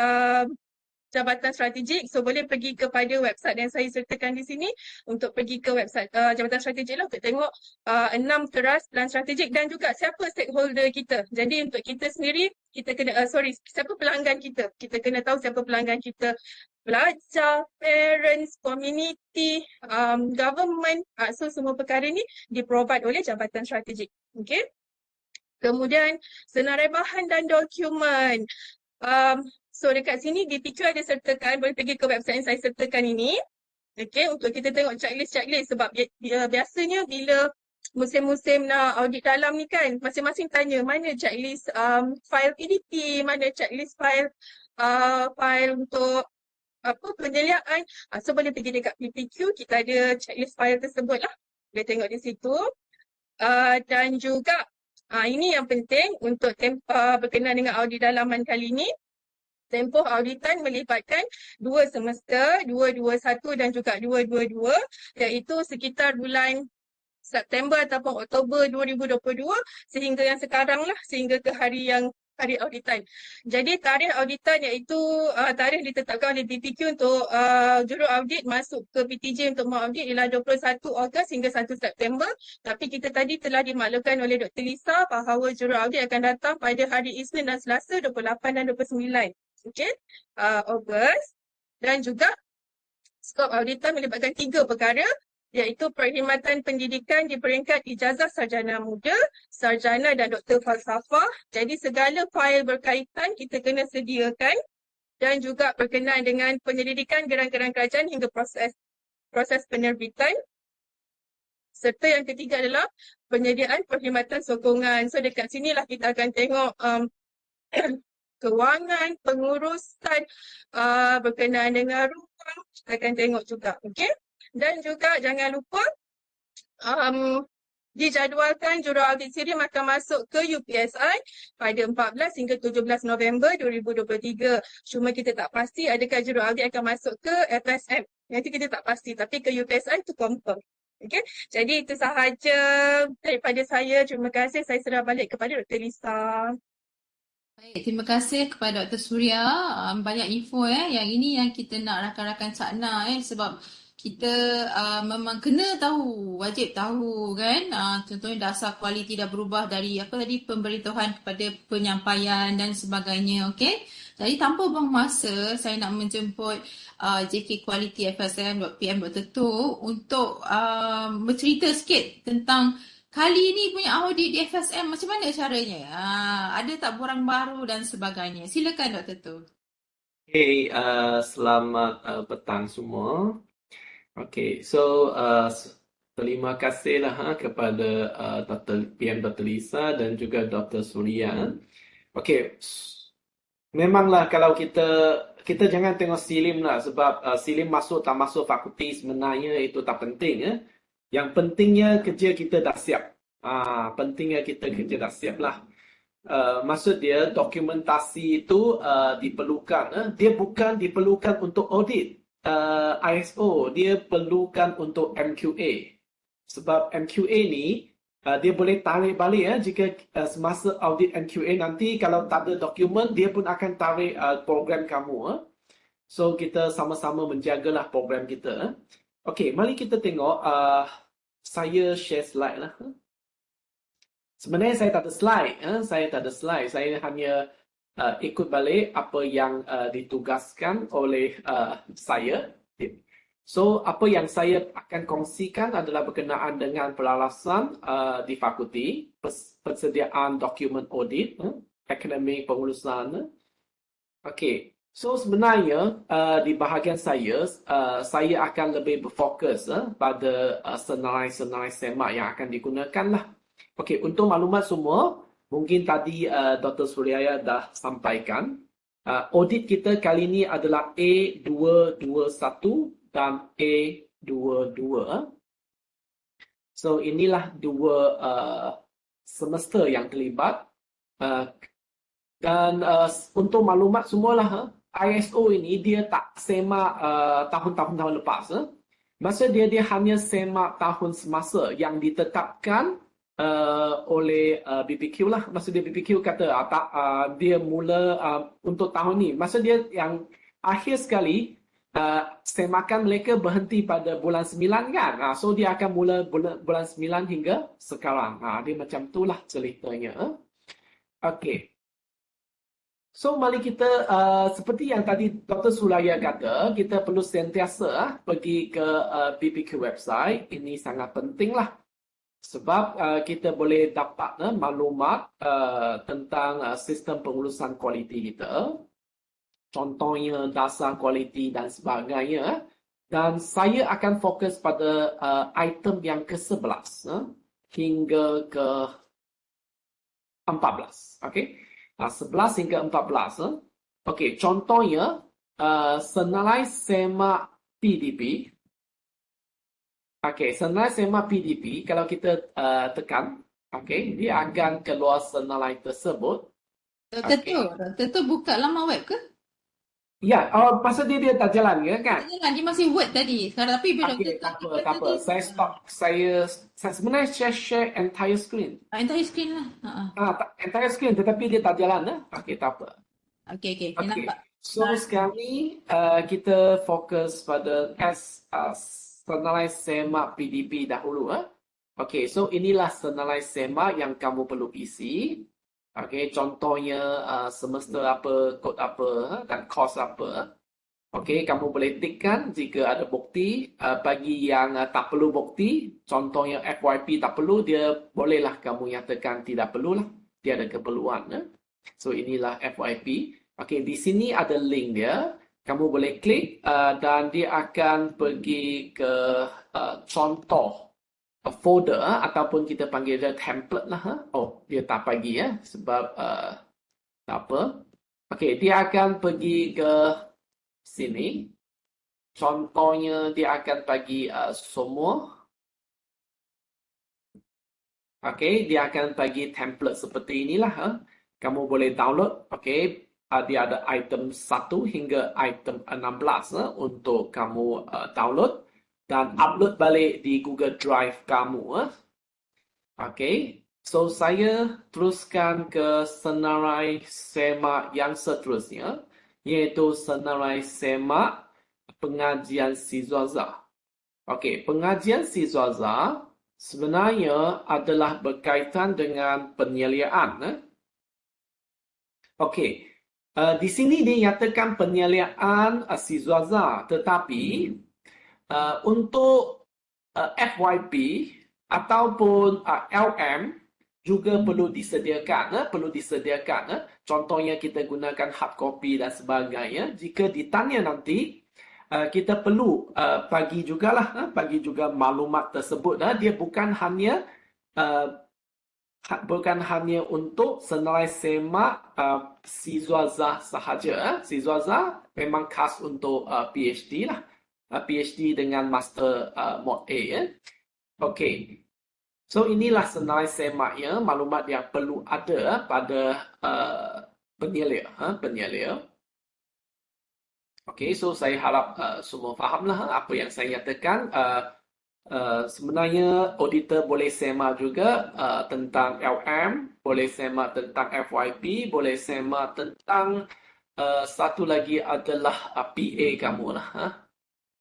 Jabatan Strategik. So boleh pergi kepada website yang saya sertakan di sini untuk pergi ke website Jabatan Strategik lah untuk tengok 6 teras pelan strategik dan juga siapa stakeholder kita. Jadi untuk kita sendiri, kita kena, siapa pelanggan kita. Kita kena tahu siapa pelanggan kita. Pelajar, parents, community, government. So semua perkara ni di-provide oleh Jabatan Strategik. Okay. Kemudian senarai bahan dan dokumen. So dekat sini DPQ ada sertakan, boleh pergi ke website yang saya sertakan ini. Okay, untuk kita tengok checklist sebab biasanya bila musim-musim nak audit dalam ni kan, masing-masing tanya mana checklist file PDP, mana checklist file untuk penyeliaan. So boleh pergi dekat PPQ, kita ada checklist file tersebut lah. Boleh tengok di situ. Dan juga ini yang penting untuk berkenaan dengan audit dalaman kali ini. Tempoh auditan melibatkan 2 semester, 221 dan juga 222, iaitu sekitar bulan September ataupun Oktober 2022 sehingga yang sekarang lah, sehingga ke hari auditan. Jadi tarikh auditan iaitu tarikh ditetapkan oleh DPQ untuk juru audit masuk ke PTJ untuk mengaudit ialah 21 Ogos hingga 1 September. Tapi kita tadi telah dimaklumkan oleh Dr. Lisa bahawa juru audit akan datang pada hari Isnin dan Selasa 28 dan 29. Okay, Ogos. Dan juga skop auditan melibatkan 3 perkara, iaitu perkhidmatan pendidikan di peringkat ijazah sarjana muda, sarjana dan doktor falsafah. Jadi segala fail berkaitan kita kena sediakan dan juga berkenaan dengan penyelidikan geran-geran kerajaan hingga proses penerbitan. Serta yang ketiga adalah penyediaan perkhidmatan sokongan. So dekat sinilah kita akan tengok kewangan, pengurusan, berkenaan dengan ruang, kita akan tengok juga. Okay? Dan juga jangan lupa dijadualkan juru audit SIRIM akan masuk ke UPSI pada 14 hingga 17 November 2023. Cuma kita tak pasti adakah juru audit akan masuk ke FSM. Nanti kita tak pasti, tapi ke UPSI itu confirm. Okey, jadi itu sahaja daripada saya. Terima kasih. Saya serah balik kepada Dr. Lisa. Baik, terima kasih kepada Dr. Suria. Banyak info yang ini yang kita nak rakan-rakan cakna sebab kita memang kena tahu, wajib tahu kan. Contohnya dasar kualiti dah berubah dari apa tadi pemberitahuan kepada penyampaian dan sebagainya, okey. Jadi tanpa buang masa, saya nak menjemput JK Quality FSM.PM Dr. Tu untuk bercerita sikit tentang kali ni punya audit di FSM macam mana caranya? Ada tak borang baru dan sebagainya? Silakan Dr. Tu. Okay, selamat petang semua. Okay, so terima kasihlah kepada Dr. Lisa dan juga Dr. Suria. Okay, memanglah kalau kita jangan tengok silim lah sebab silim masuk tak masuk fakulti sebenarnya itu tak penting ya. Yang pentingnya kerja kita dah siap. Pentingnya kita kerja dah siap lah. Maksud dia dokumentasi itu diperlukan. Dia bukan diperlukan untuk audit ISO, dia perlukan untuk MQA. Sebab MQA ni dia boleh tarik balik jika semasa audit MQA nanti kalau tak ada dokumen dia pun akan tarik program kamu. So kita sama-sama menjagalah program kita. Okey, mari kita tengok. Saya share slide lah. Sebenarnya saya tak ada slide. Saya hanya ikut balik apa yang ditugaskan oleh saya. So, apa yang saya akan kongsikan adalah berkenaan dengan pelalasan di fakulti, persediaan dokumen audit, akademik pengurusan. Okey. So, sebenarnya di bahagian saya akan lebih berfokus pada senarai-senarai semak yang akan digunakan lah. Okey, untuk maklumat semua, mungkin tadi Dr. Suryaya dah sampaikan. Audit kita kali ini adalah A221 dan A22. So, inilah dua semester yang terlibat. Dan untuk maklumat semualah, ISO ini dia tak semak tahun-tahun lepas. Maksud dia hanya semak tahun semasa yang ditetapkan oleh BPQ lah. Maksud dia BPQ kata dia mula untuk tahun ni. Maksud dia yang akhir sekali semakan mereka berhenti pada bulan 9 kan. So dia akan mula bulan 9 hingga sekarang. Dia macam itulah ceritanya. Okey. So mari kita seperti yang tadi Dr. Sulaya kata, kita perlu sentiasa pergi ke BPQ website. Ini sangat penting lah. Sebab kita boleh dapat maklumat tentang sistem pengurusan kualiti kita. Contohnya dasar kualiti dan sebagainya. Dan saya akan fokus pada item yang ke-11 hingga ke-14. Okay? 11 hingga 14. Okay, contohnya senarai semak PDP. Okey, senarai semak PDP, kalau kita tekan, okey, dia akan keluar senarai tersebut. Dr. Tu buka laman web ke? Ya, pasal dia tak jalan ya kan? Jangan, dia masih Word tadi. Sekarang tapi bila Okey, tak apa. Saya stop. Saya sebenarnya share entire screen. entire screen lah. Entire screen tetapi dia tak jalan. Okey, tak apa. Okey, saya nampak. So sekarang ni kita fokus pada senarai semak PDP dahulu. Okey, so inilah senarai semak yang kamu perlu isi. Okey, contohnya semester apa, kod apa dan kos apa. Okey, kamu boleh tikkan jika ada bukti. Bagi yang tak perlu bukti, contohnya FYP tak perlu, dia bolehlah kamu nyatakan tidak perlulah. Dia ada keperluan. So inilah FYP. Okey, di sini ada link dia. Kamu boleh klik dan dia akan pergi ke contoh folder ataupun kita panggil dia template lah. Oh, dia tak bagi sebab tak apa. Okey, dia akan pergi ke sini. Contohnya dia akan bagi semua. Okey, dia akan bagi template seperti inilah. Kamu boleh download. Okey, dia ada item 1 hingga item 16 untuk kamu download. dan upload balik di Google Drive kamu. Okey, so saya teruskan ke senarai semak yang seterusnya, iaitu senarai semak pengajian Sizwaza. Okey, pengajian Sizwaza sebenarnya adalah berkaitan dengan penyeliaan. Okey, di sini dinyatakan penyeliaan Sizwaza, tetapi untuk FYP ataupun LM juga perlu disediakan. Contohnya kita gunakan hard copy dan sebagainya. Jika ditanya nanti, kita perlu bagi juga maklumat tersebut. Dia bukan hanya untuk senarai semak Sizwaza sahaja. Sizwaza memang khas untuk PhD lah. PhD dengan Master Mod A. Okey. So inilah senarai semaknya, maklumat yang perlu ada pada penyelia. Okey, so saya harap semua fahamlah apa yang saya nyatakan. Sebenarnya auditor boleh semak juga tentang LM, boleh semak tentang FYP, boleh semak tentang satu lagi adalah PA kamu lah.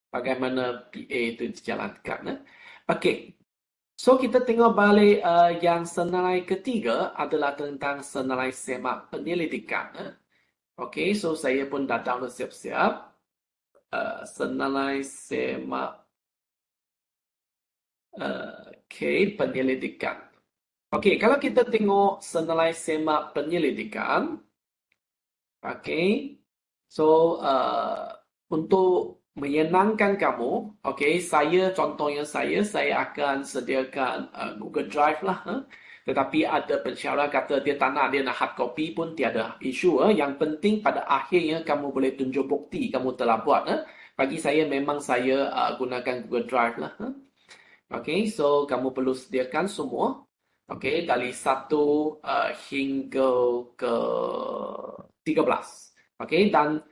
Bagaimana PA itu dijalankan. Okey. So kita tengok balik yang senarai ketiga adalah tentang senarai semak penyelidikan. Okey, so saya pun dah download siap-siap. Senarai semak penyelidikan. Okey, kalau kita tengok senarai semak penyelidikan, okey, so untuk menyenangkan kamu, okey, contohnya saya akan sediakan Google Drive lah. Tetapi ada pensyarat kata dia tak nak, dia nak hard copy pun tiada isu. Yang penting pada akhirnya kamu boleh tunjuk bukti kamu telah buat. Bagi saya memang saya gunakan Google Drive lah. Okey, so kamu perlu sediakan semua. Okey, dari 1 hingga ke 13. Okey, dan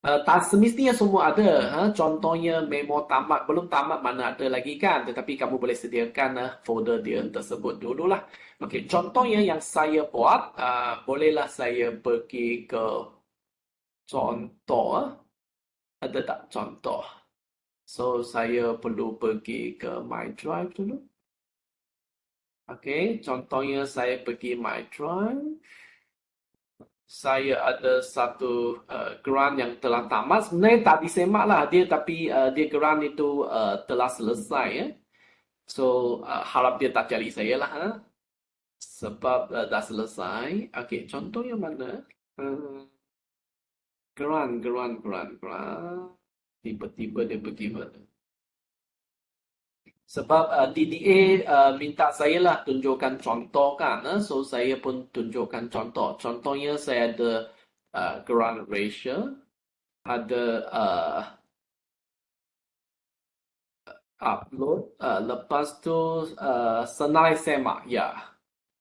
tak semestinya semua ada. Contohnya memo tamat, belum tamat mana ada lagi kan. Tetapi kamu boleh sediakan folder dia tersebut dululah. Okey, contohnya yang saya buat, bolehlah saya pergi ke contoh. Ada tak contoh? So, saya perlu pergi ke My Drive dulu. Okey, contohnya saya pergi My Drive. Saya ada satu grant yang telah tamat. Sebenarnya tak disemak lah dia, tapi dia grant itu telah selesai. So harap dia tak cari saya lah. Sebab dah selesai. Okey, contohnya mana? Grant. Tiba-tiba dia pergi mana? Sebab DDA minta saya lah tunjukkan contoh kan. So saya pun tunjukkan contoh. Contohnya saya ada grant ratio, ada upload, lepas tu senarai semak. Ya.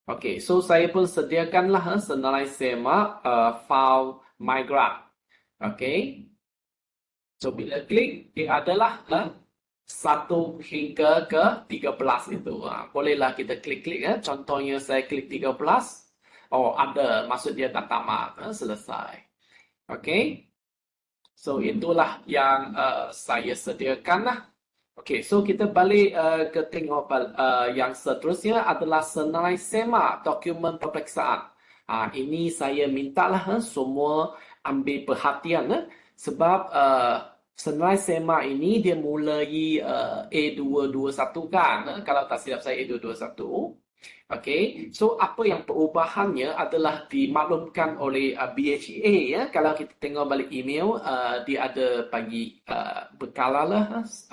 Okey, so saya pun sediakanlah senarai semak file my grant. Okey. So bila klik, dia adalah 1 hingga ke 13 itu. Bolehlah kita klik-klik. Contohnya saya klik 13. Oh, ada. Maksud dia tak tamat. Selesai. Okey. So, itulah yang saya sediakan lah. Okey, so kita balik ke tengok yang seterusnya adalah senarai semak dokumen peperiksaan. Ini saya mintalah semua ambil perhatian. Sebab senarai semak ini dia mulai A221 kan. Kalau tak silap saya A221. Okey, so apa yang perubahannya adalah dimaklumkan oleh BHA ya. Kalau kita tengok balik email, dia ada bagi berkala lah,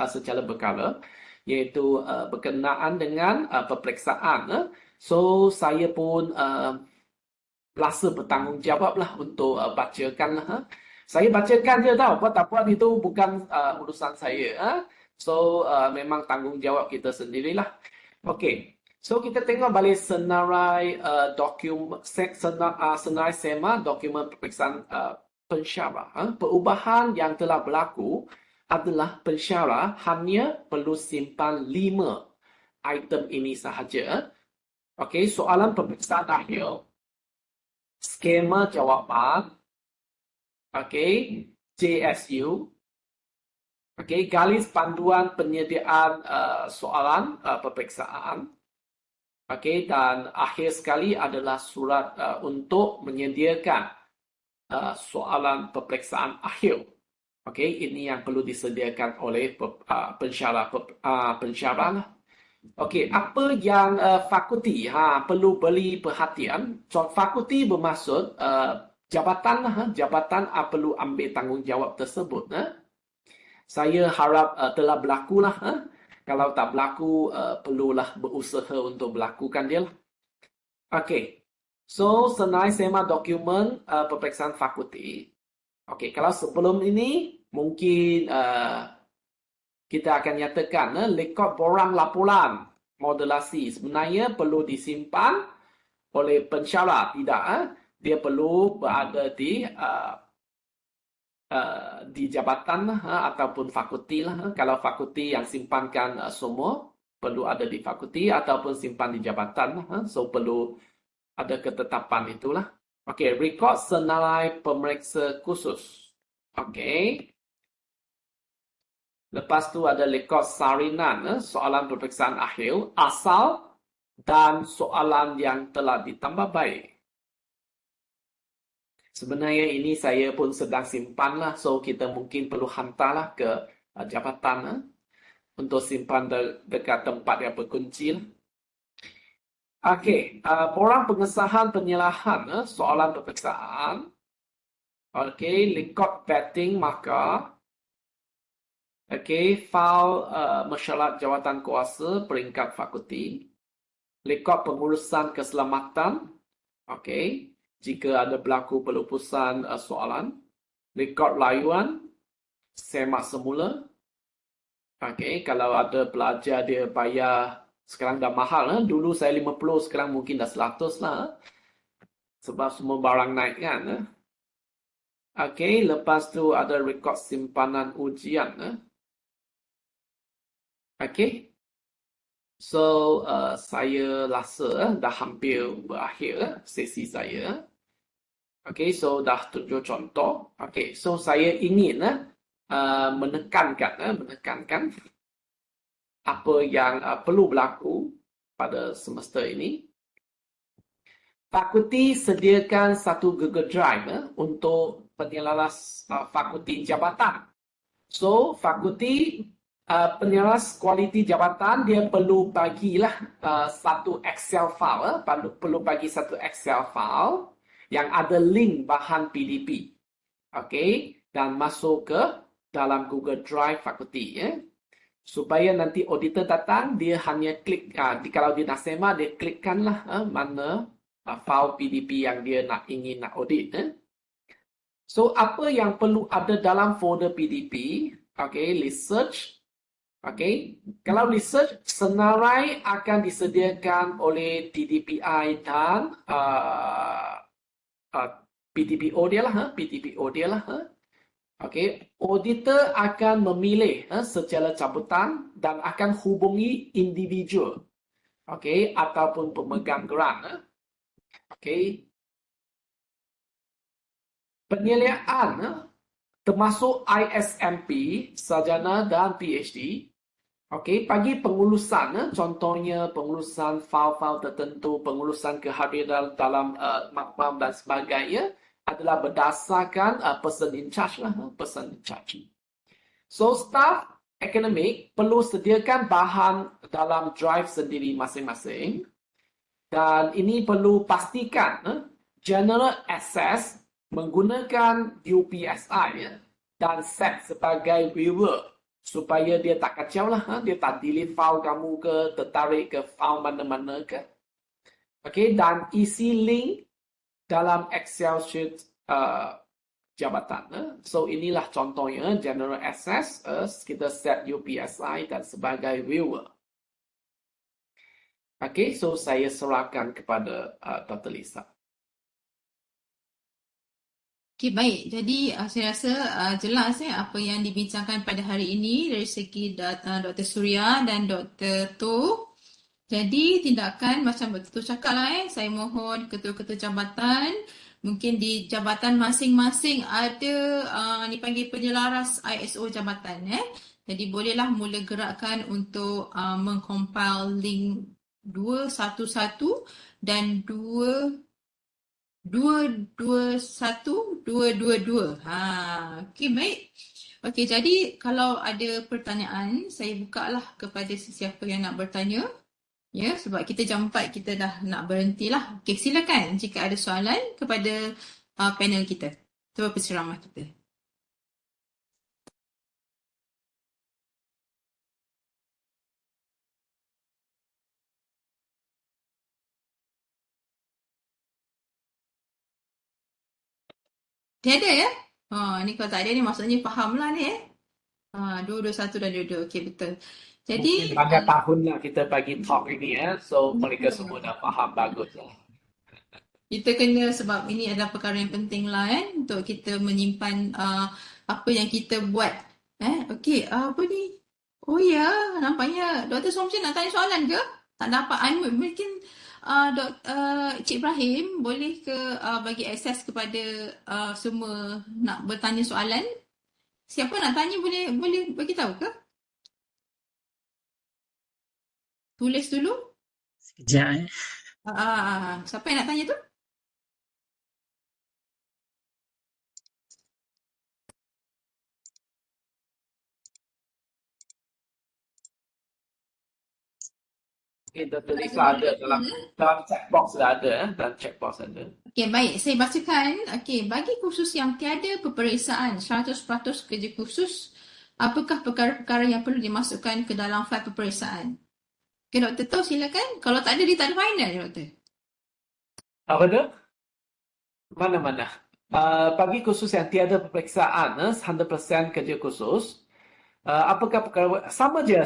secara berkala, iaitu berkenaan dengan peperiksaan. So saya pun rasa bertanggungjawab lah untuk bacakan lah. Saya bacakan je tau, apa tak buat itu bukan urusan saya. So memang tanggungjawab kita sendirilah. Okey. So kita tengok balik senarai senarai semak dokumen peperiksaan pensyarat. Perubahan yang telah berlaku adalah pensyarah hanya perlu simpan 5 item ini sahaja. Okey, soalan peperiksaan akhir, skema jawapan, okey, JSU, okey, garis panduan penyediaan soalan peperiksaan, okey, dan akhir sekali adalah surat untuk menyediakan soalan peperiksaan akhir. Okey, ini yang perlu disediakan oleh pensyarah lah. Okey, apa yang fakulti perlu beri perhatian? Fakulti bermaksud jabatan lah, jabatan perlu ambil tanggungjawab tersebut. Saya harap telah berlaku lah. Kalau tak berlaku, perlulah berusaha untuk melakukan dia lah. Okey, so senai sema dokumen peperiksaan fakulti. Okey, kalau sebelum ini mungkin kita akan nyatakan rekod borang laporan modelasi sebenarnya perlu disimpan oleh pensyarah. Tidak, dia perlu berada di jabatan ataupun fakulti lah. Kalau fakulti yang simpankan semua perlu ada di fakulti ataupun simpan di jabatan. So perlu ada ketetapan itulah. Okey, rekod senilai pemeriksa khusus. Okey. Lepas tu ada rekod salinan, soalan peperiksaan akhir, asal dan soalan yang telah ditambah baik. Sebenarnya ini saya pun sedang simpan lah, so kita mungkin perlu hantarlah ke jabatan untuk simpan dekat tempat yang berkunci. Okey, borang pengesahan penyerahan soalan peperiksaan. Okey, rekod vetting markah. Okey, fail mesyuarat jawatan kuasa peringkat fakulti. Rekod pengurusan keselamatan. Okey, jika ada berlaku pelupusan soalan. Rekod layuan, semak semula. Okey, kalau ada pelajar dia bayar, sekarang dah mahal. Dulu saya 50, sekarang mungkin dah 100 lah. Sebab semua barang naik kan. Okey, lepas tu ada rekod simpanan ujian. Okay, so saya rasa dah hampir berakhir sesi saya. Okay, so dah tunjuk contoh. Okay, so saya ingin menekankan apa yang perlu berlaku pada semester ini. Fakulti sediakan satu Google Drive untuk penyelaras fakulti jabatan. So, fakulti penyeras kualiti jabatan dia perlu bagilah satu Excel file, perlu bagi satu Excel file yang ada link bahan PDP. Okey, dan masuk ke dalam Google Drive fakulti supaya nanti auditor datang dia hanya klik kalau dia nak sema dia klikkanlah mana file PDP yang dia ingin nak audit. So apa yang perlu ada dalam folder PDP? Okey, research. Okey, kalau research senarai akan disediakan oleh TDPI dan PTPO dia lah, PTPO dia lah. Okey, auditor akan memilih secara cabutan dan akan hubungi individu, okey, ataupun pemegang geran. Okey, penyeliaan termasuk ISMP, sarjana dan PhD. Okey, bagi pengurusan, contohnya pengurusan fail-fail tertentu, pengurusan kehadiran dalam makmal dan sebagainya adalah berdasarkan person in charge lah, person in charge. So, staff akademik perlu sediakan bahan dalam drive sendiri masing-masing dan ini perlu pastikan general access menggunakan UPSI dan set sebagai viewer supaya dia tak kacau lah, dia tak delete file kamu ke, tertarik ke file mana-mana ke. Okey, dan isi link dalam Excel sheet jabatan. So inilah contohnya general access, kita set UPSI dan sebagai viewer. Okey, so saya serahkan kepada Dr. Lisa. Okey, baik. Jadi saya rasa jelas apa yang dibincangkan pada hari ini dari segi Dr. Surya dan Dr. To. Jadi tindakan macam Dr. Tu cakap lah saya mohon ketua-ketua jabatan mungkin di jabatan masing-masing ada dipanggil penyelaras ISO jabatan. Jadi bolehlah mula gerakkan untuk mengcompile link 211 dan 221 222. Okey, baik. Okey, jadi kalau ada pertanyaan, saya bukalah kepada sesiapa yang nak bertanya. Ya, sebab kita jam 4 kita dah nak berhentilah. Okey, silakan jika ada soalan kepada panel kita. Ketua penceramah kita. Tiada ya? Ni kalau tak ada ni maksudnya fahamlah ni 221 dan 22. Okey, betul. Jadi Mungkin banyak tahun lah kita bagi talk ini so mereka semua dah faham bagus lah. kita kena sebab ini adalah perkara yang penting lah untuk kita menyimpan apa yang kita buat. Okey, apa ni? Oh ya, nampaknya Dr. Somchen nak tanya soalan ke? Tak dapat unmute. Mungkin Cik Ibrahim boleh ke bagi akses kepada semua nak bertanya soalan? Siapa nak tanya boleh bagi tahu ke? Tulis dulu. Sekejap Siapa yang nak tanya tu? Okay, Dr. Lisa ada dalam chat box dah ada dalam chat box ada. Okey, baik. Saya bacakan. Okey, bagi kursus yang tiada peperiksaan 100% kerja kursus, apakah perkara-perkara yang perlu dimasukkan ke dalam fail peperiksaan? Okey, Doktor Tu silakan. Kalau tak ada, dia tak ada final, Doktor. Apa tu? Mana-mana. Bagi kursus yang tiada peperiksaan 100% kerja kursus, apakah perkara sama je.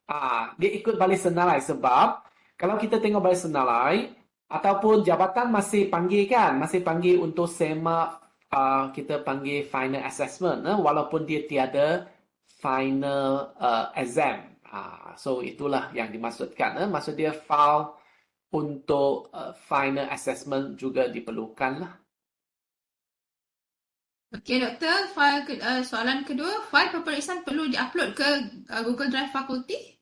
Dia ikut balik senalai sebab kalau kita tengok balik senalai ataupun jabatan masih panggil untuk semak kita panggil final assessment walaupun dia tiada final exam. So itulah yang dimaksudkan. Maksud dia file untuk final assessment juga diperlukan lah. Okey, Doktor. Soalan kedua, fail peperiksaan perlu diupload ke Google Drive fakulti?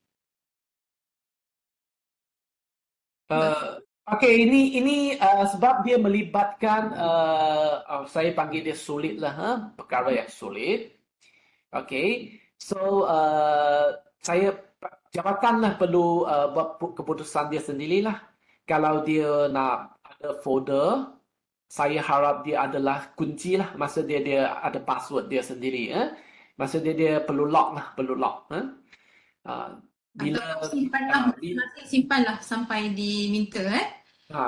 Okey, ini sebab dia melibatkan saya panggil dia sulit lah, perkara yang sulit. Okey, so saya jabatan lah perlu buat keputusan dia sendirilah. Kalau dia nak ada folder, saya harap dia adalah kunci lah. Maksud dia ada password dia sendiri. Maksud dia perlu lock. Bila Simpanlah sampai diminta.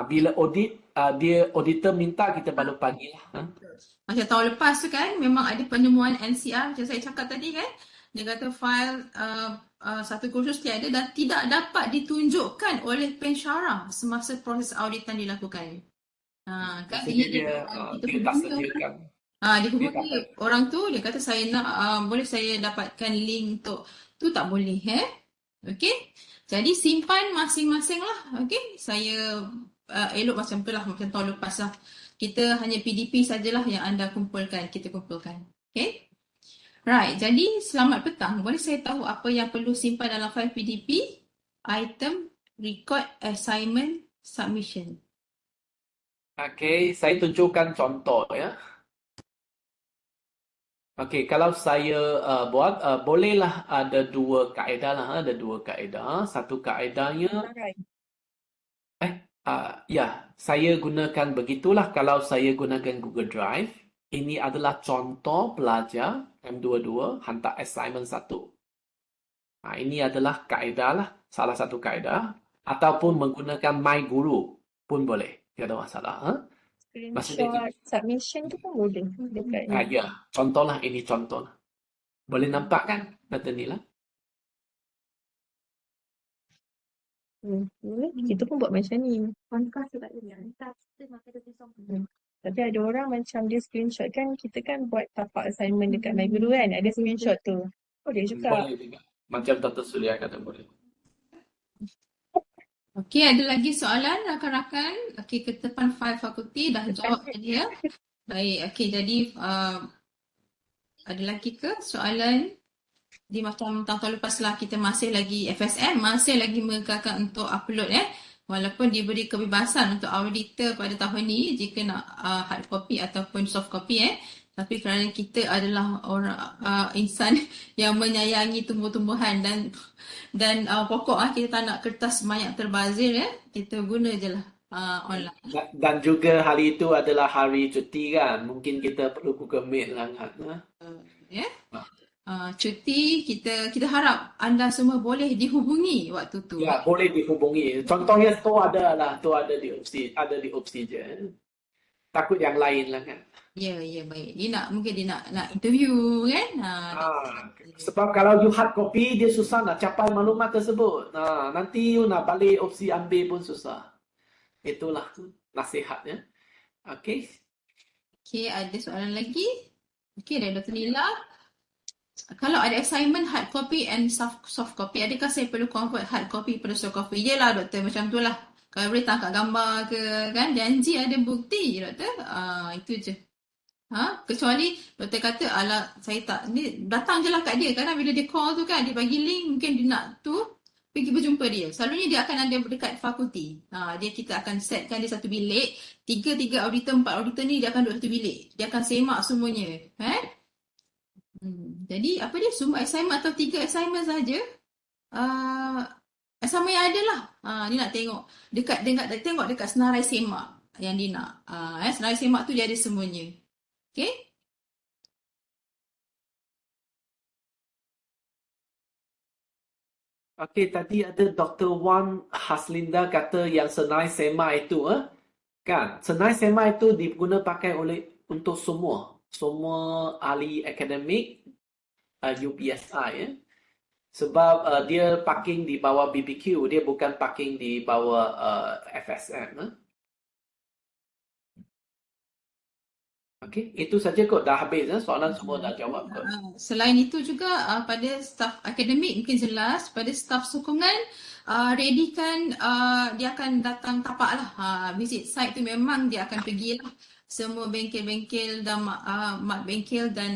bila dia auditor minta kita baru panggil lah. Macam tahun lepas tu kan memang ada penemuan NCR macam saya cakap tadi kan. Dia kata fail satu kursus tiada dan tidak dapat ditunjukkan oleh pensyarah semasa proses auditan dilakukan. Kan dia tak sediakan. Dia hubungi orang tu, dia kata saya nak boleh saya dapatkan link untuk tu, tak boleh okey. Jadi simpan masing-masing lah. Okey, saya elok macam tu lah, macam tahun lepas lah. Kita hanya PDP sajalah yang anda kumpulkan, kita kumpulkan. Okey. Right, jadi selamat petang. Boleh saya tahu apa yang perlu simpan dalam file PDP? Item, record, assignment, submission. Okey, saya tunjukkan contoh ya. Okey, kalau saya buat bolehlah ada dua kaedah lah, ada dua kaedah. Satu kaedahnya saya gunakan begitulah kalau saya gunakan Google Drive. Ini adalah contoh pelajar M22 hantar assignment 1. Ini adalah kaedah lah, salah satu kaedah. Ataupun menggunakan My Guru pun boleh, tidak ada masalah. Screenshot submission tu pun boleh dekat ni. Ya, contohlah ini contoh. Boleh nampak kan data ni lah. Kita pun buat macam ni. Tapi ada orang macam dia screenshot kan, kita kan buat tapak assignment dekat My Guru kan, ada screenshot tu. Boleh juga. Boleh juga. Macam Dr. Surya kata boleh. Okey, ada lagi soalan rakan-rakan? Okey, ketetapan fail fakulti dah jawab tadi ya. Baik, okey, jadi ada lagi ke soalan? Di macam tahun lepas lah kita masih lagi FSM, masih lagi mengekalkan untuk upload walaupun diberi kebebasan untuk auditor pada tahun ni jika nak hard copy ataupun soft copy tapi kerana kita adalah orang insan yang menyayangi tumbuh-tumbuhan dan pokok kita tak nak kertas banyak terbazir kita guna je lah online. Dan juga hari itu adalah hari cuti kan. Mungkin kita perlu Google Meet lah kan. Cuti kita harap anda semua boleh dihubungi waktu tu. Ya, boleh dihubungi. Contohnya tu ada di Obsidian. Takut yang lain lah kan. Ya, baik. Mungkin dia nak interview kan. Sebab kalau you hard copy dia susah nak capai maklumat tersebut. Nanti you nak balik opsi ambil pun susah. Itulah nasihatnya. Okey. Okey, ada soalan lagi? Okey, dari Dr. Nila. Kalau ada assignment hard copy and soft copy, adakah saya perlu convert hard copy pada soft copy? Yelah doktor, macam tu lah. Kalau boleh tangkap gambar ke kan, janji ada bukti doktor. Itu je. Kecuali doktor kata, alah saya tak, ni datang je lah kat dia. Kadang bila dia call tu kan, dia bagi link, mungkin dia nak tu, pergi berjumpa dia. Selalunya dia akan ada dekat fakulti. Kita akan setkan dia satu bilik, tiga auditor, 4 auditor ni dia akan duduk satu bilik. Dia akan semak semuanya. Jadi apa dia, semua assignment atau 3 assignment saja assignment yang ada lah. Dia nak tengok dekat senarai semak yang dia nak. Senarai semak tu dia ada semuanya. Okay. Okey, tadi ada Dr. Wan Haslinda kata yang senarai semak itu kan, senarai semak itu diguna pakai untuk semua ahli akademik UPSI sebab dia parking di bawah BBQ, dia bukan parking di bawah FSM. Okey, itu saja kot, dah habis soalan semua dah jawab kot. Selain itu juga pada staf akademik mungkin jelas, pada staf sokongan readykan dia akan datang tapak lah. Visit site tu memang dia akan pergi lah semua bengkel-bengkel dan mak bengkel dan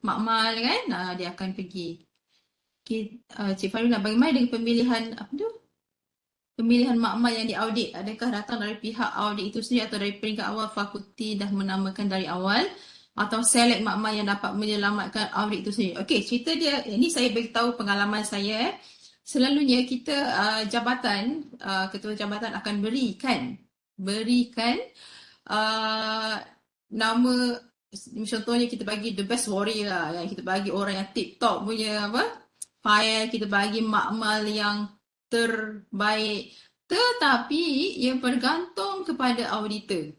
makmal kan, dia akan pergi. Okay, Cik Faruna, bagaimana dengan pemilihan makmal yang diaudit? Adakah datang dari pihak audit itu sendiri atau dari peringkat awal fakulti dah menamakan dari awal atau select makmal yang dapat menyelamatkan audit itu sendiri? Okey, cerita dia, ini saya beritahu pengalaman saya. Selalunya kita jabatan, ketua jabatan akan berikan nama, contohnya kita bagi the best warrior lah, yang kita bagi orang yang tip top punya file, kita bagi makmal yang terbaik, tetapi ia bergantung kepada auditor.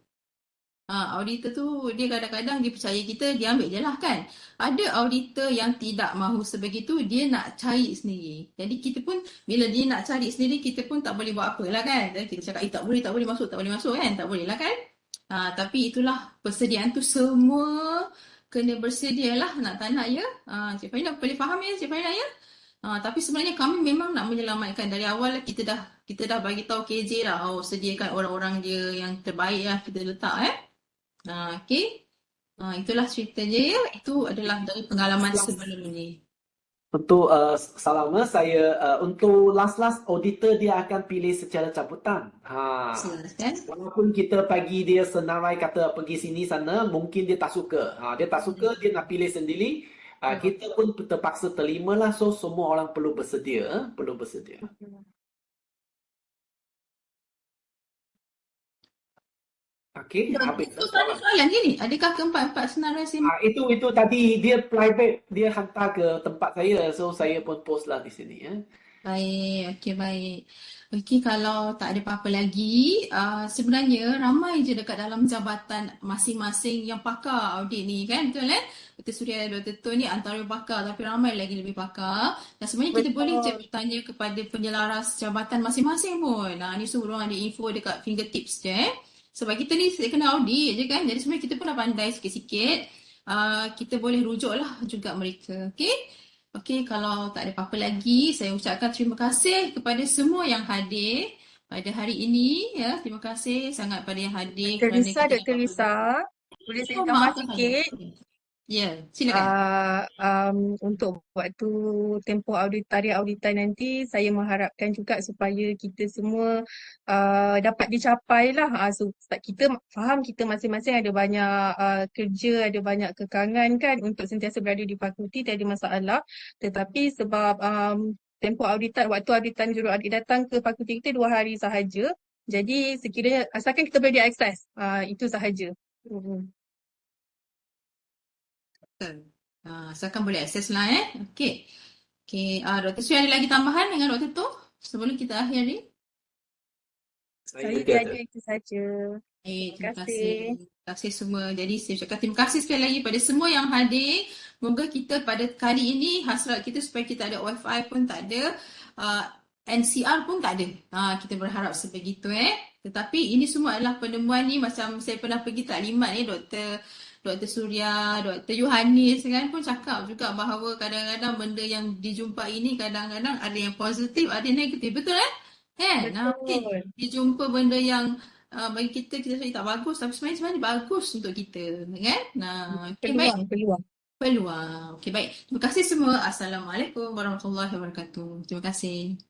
Auditor tu dia kadang-kadang dia percaya kita, dia ambil je lah kan. Ada auditor yang tidak mahu sebegitu, dia nak cari sendiri. Jadi kita pun bila dia nak cari sendiri, kita pun tak boleh buat apa lah kan. Jadi kita cakap tak boleh masuk kan, tak boleh lah kan. Tapi itulah persediaan tu, semua kena bersedia lah, nak tak nak ya. Cik Farina boleh faham ya Cik Farina ya. Tapi sebenarnya kami memang nak menyelamatkan dari awal. Kita dah bagi tahu KJ lah, sediakan orang-orang dia yang terbaik lah kita letak okey. Itulah ceritanya ya. Itu adalah dari pengalaman sebelum ni. Untuk saya untuk last auditor dia akan pilih secara cabutan. Walaupun kita bagi dia senarai kata pergi sini sana, mungkin dia tak suka. Dia tak suka, dia nak pilih sendiri. Kita pun terpaksa terimalah. So semua orang perlu bersedia. Okey, habis soalan ni. Adakah keempat-empat senarai semak? Itu tadi dia private, dia hantar ke tempat saya, so saya pun post lah di sini Baik, okey baik. Okey, kalau tak ada apa-apa lagi, sebenarnya ramai je dekat dalam jabatan masing-masing yang pakar audit ni kan, betul kan? Dr. Surya, Dr. Tun ni antara pakar, tapi ramai lagi lebih pakar. Dan sebenarnya kita boleh je bertanya kepada penyelaras jabatan masing-masing pun. Ni semua orang ada info dekat fingertips je Sebab kita ni kena audit je kan. Jadi sebenarnya kita pun dah pandai sikit-sikit. Kita boleh rujuk lah juga mereka. Okay? Okay, kalau tak ada apa-apa lagi, saya ucapkan terima kasih kepada semua yang hadir pada hari ini. Ya, terima kasih sangat pada yang hadir kerana kita Dr. dapat Lisa, boleh saya Oh, tambah maafkan saya. sikit? Ya, silakan. Untuk waktu tempoh auditan nanti, saya mengharapkan juga supaya kita semua dapat dicapai lah. Kita faham kita masing-masing ada banyak kerja, ada banyak kekangan kan untuk sentiasa berada di fakulti, tiada masalah. Tetapi sebab waktu auditan juruaudit datang ke fakulti kita 2 hari sahaja. Jadi sekiranya asalkan kita boleh diakses, itu sahaja. Asalkan boleh akses lah Okey. Okey, Dr. Sri ada lagi tambahan dengan Dr. Tu sebelum kita akhiri? Saya tiada. tiada, itu saja. Terima Terima kasih. kasih. Terima kasih semua. Jadi saya ucapkan terima kasih sekali lagi pada semua yang hadir. Moga kita pada kali ini hasrat kita supaya kita ada OFI pun tak ada, NCR pun tak ada. Kita berharap sebegitu Tetapi ini semua adalah penemuan ni macam saya pernah pergi taklimat Dr. Surya, Dr. Yohanis kan pun cakap juga bahawa kadang-kadang benda yang dijumpai ini kadang-kadang ada yang positif, ada yang negatif. Betul kan? Okay. Betul. Dijumpa benda yang bagi kita sebenarnya tak bagus tapi sebenarnya bagus untuk kita kan. Okay, baik. Peluang. Okey, baik. Terima kasih semua. Assalamualaikum warahmatullahi wabarakatuh. Terima kasih.